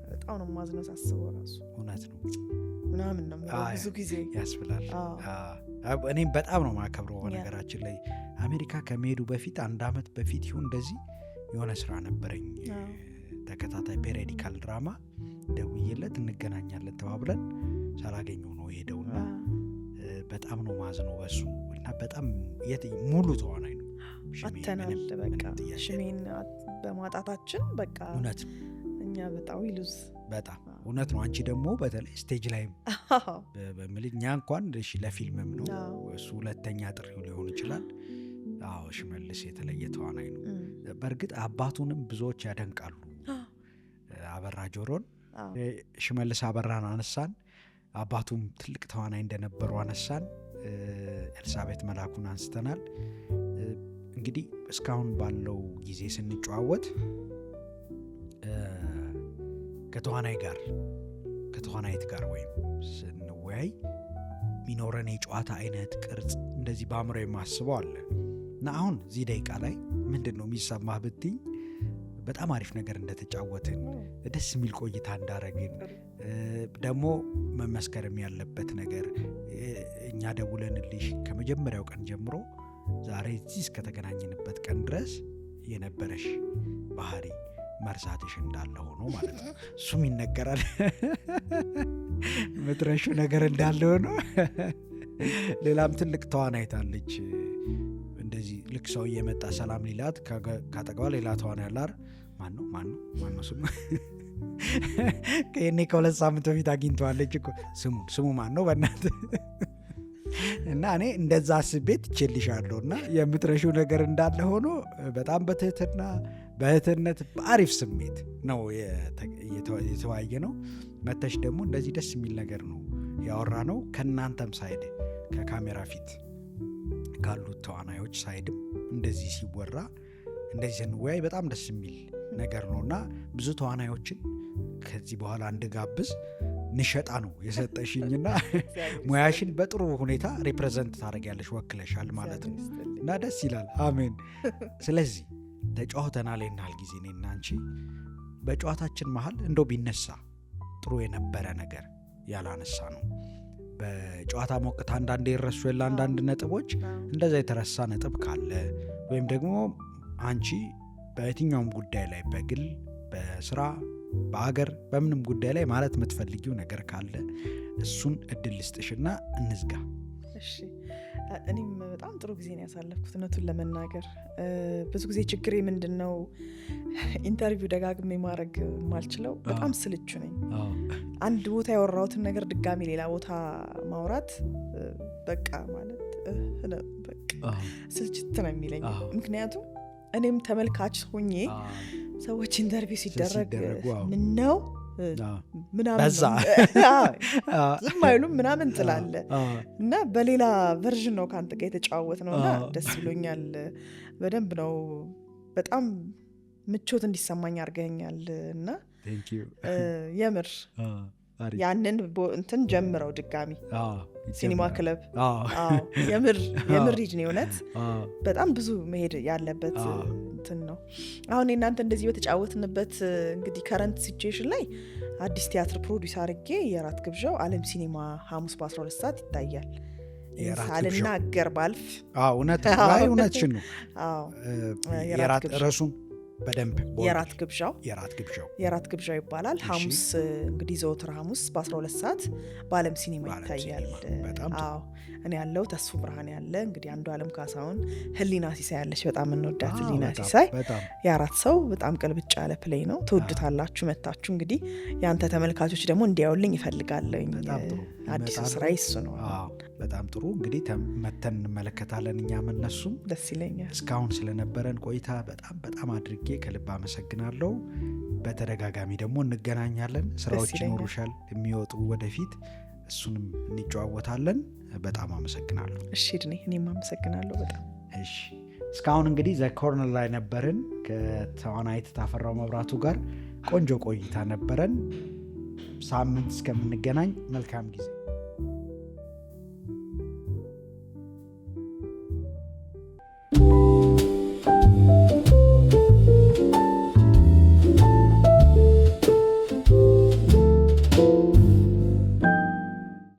በጣም ነው ማዝነው ሳስበው ራሱ። እውነት ነው ምናምን ነው ብዙ ጊዜ ያስብላል። እኔም በጣም ነው ማከብረው። በነገራችን ላይ አሜሪካ ከመሄዱ በፊት 1 ዓመት በፊት ይሁን እንደዚህ የሆነ ስራ ነበረኝ፣ ተከታታይ ፔሪዲካል ድራማ። ደውዬለት እንገናኛለን ተባብለን ሳላገኘው ነው ሄደውና በጣም ነው ማዝነው በሱ እና በጣም ሙሉ ተዋናይ ነው አተናል። በቃ ሽሜን በማጣታችን በቃ እውነት እኛ በጣም ይሉዝ በጣም እውነት ነው። አንቺ ደግሞ በተለይ ስቴጅ ላይ በምልኛ እንኳን እሺ ለፊልምም ነው እሱ ሁለተኛ ጥሪው ሊሆን ይችላል። ሽመልስ የተለየ ተዋናይ ነው። በእርግጥ አባቱንም ብዙዎች ያደንቃሉ። አበራ ጆሮን ሽመልስ አበራን አነሳን፣ አባቱም ትልቅ ተዋናይ እንደነበሩ አነሳን። ኤልሳቤት መላኩን አንስተናል። እንግዲህ እስካሁን ባለው ጊዜ ስንጨዋወት ከተዋናይት ጋር ወይም ስንወያይ ሚኖረን የጨዋታ አይነት ቅርጽ እንደዚህ በአእምሮ የማስበው አለ እና አሁን እዚህ ደቂቃ ላይ ምንድን ነው የሚሰማህ ብትኝ በጣም አሪፍ ነገር እንደተጫወትን፣ ደስ የሚል ቆይታ እንዳረግን፣ ደግሞ መመስከርም ያለበት ነገር እኛ ደውለንልሽ ከመጀመሪያው ቀን ጀምሮ ዛሬ እዚህ እስከተገናኘንበት ቀን ድረስ የነበረሽ ባህሪ መርሳትሽ እንዳለ ሆኖ ማለት ነው። እሱም ይነገራል። ምትረሹ ነገር እንዳለ ሆኖ ሌላም ትልቅ ተዋናይት አለች። እንደዚህ ልክ ሰው እየመጣ ሰላም ሊላት ካጠገቧ ሌላ ተዋናይ ያላር ማነው ስሙ? ከኔ ከ2 ሳምንት በፊት አግኝተዋለች እኮ ስሙ ማነው በእናት እና እኔ እንደዛ አስቤት ትችልሻለሁ እና የምትረሹ ነገር እንዳለ ሆኖ በጣም በእህትነት በአሪፍ ስሜት ነው የተወያየ ነው። መተሽ ደግሞ እንደዚህ ደስ የሚል ነገር ነው ያወራ ነው። ከእናንተም ሳይድ ከካሜራ ፊት ካሉት ተዋናዮች ሳይድም እንደዚህ ሲወራ እንደዚህ ስንወያይ በጣም ደስ የሚል ነገር ነው እና ብዙ ተዋናዮችን ከዚህ በኋላ እንድጋብዝ ንሸጣ ነው የሰጠሽኝና ሙያሽን በጥሩ ሁኔታ ሪፕሬዘንት ታደርጊያለሽ፣ ወክለሻል ማለት ነው እና ደስ ይላል። አሜን። ስለዚህ ተጫውተናል ይናል ጊዜ እኔና አንቺ በጨዋታችን መሀል እንደው ቢነሳ ጥሩ የነበረ ነገር ያላነሳ ነው። በጨዋታ ሞቅታ አንዳንዴ ይረሱ የለ አንዳንድ ነጥቦች፣ እንደዛ የተረሳ ነጥብ ካለ ወይም ደግሞ አንቺ በየትኛውም ጉዳይ ላይ በግል በስራ በአገር በምንም ጉዳይ ላይ ማለት የምትፈልጊው ነገር ካለ እሱን እድል ልስጥሽና እንዝጋ። እሺ፣ እኔም በጣም ጥሩ ጊዜ ነው ያሳለፍኩት እውነቱን ለመናገር። ብዙ ጊዜ ችግሬ ምንድን ነው ኢንተርቪው ደጋግሜ ማድረግ ማልችለው፣ በጣም ስልቹ ነኝ። አንድ ቦታ ያወራሁትን ነገር ድጋሚ ሌላ ቦታ ማውራት በቃ ማለት በቃ ስልችት ነው የሚለኝ። ምክንያቱም እኔም ተመልካች ሆኜ ሰዎች ኢንተርቪው ሲደረግ ምነው ምናምን ዝም አይሉም ምናምን ትላለ እና በሌላ ቨርዥን ነው ከአንተ ጋር የተጫወት ነው እና ደስ ብሎኛል። በደንብ ነው በጣም ምቾት እንዲሰማኝ አድርገኛል እና የምር ያንን እንትን ጀምረው ድጋሚ ሲኒማ ክለብ የምር ሂድ ነው እውነት በጣም ብዙ መሄድ ያለበት እንትን ነው። አሁን እናንተ እንደዚህ በተጫወትንበት እንግዲህ ከረንት ሲቹዌሽን ላይ አዲስ ቲያትር ፕሮዲዩስ አድርጌ የራት ግብዣው ዓለም ሲኒማ ሐሙስ በ12 ሰዓት ይታያል። ሳልናገር ባልፍ እውነትሽን ነው። የራት ረሱም በደንብ የራት ግብዣው ይባላል። ሐሙስ እንግዲህ ዘወትር ሐሙስ በ12 ሰዓት በዓለም ሲኒማ ይታያል። እኔ ያለው ተስፉ ብርሃን ያለ እንግዲህ አንዱ ዓለም ካሳሁን፣ ህሊና ሲሳይ ያለች በጣም እንወዳት ህሊና ሲሳይ የአራት ሰው በጣም ቅልብጭ ያለ ፕሌይ ነው። ትወዱታላችሁ መታችሁ። እንግዲህ ያንተ ተመልካቾች ደግሞ እንዲያውልኝ ይፈልጋለኝ። አዲስ ስራ ይሱ ነው። በጣም ጥሩ እንግዲህ መተን እንመለከታለን። እኛም እነሱም ደስ ይለኛል። እስካሁን ስለነበረን ቆይታ በጣም አድርጌ ከልብ አመሰግናለሁ። በተደጋጋሚ ደግሞ እንገናኛለን። ስራዎች ይኖሩሻል የሚወጡ ወደፊት፣ እሱንም እንጨዋወታለን። በጣም አመሰግናለሁ። እሺ ድኔ እኔም አመሰግናለሁ በጣም። እሺ እስካሁን እንግዲህ ዘ ኮርነር ላይ ነበርን ከተዋናይት ታፈራው መብራቱ ጋር ቆንጆ ቆይታ ነበረን። ሳምንት እስከምንገናኝ መልካም ጊዜ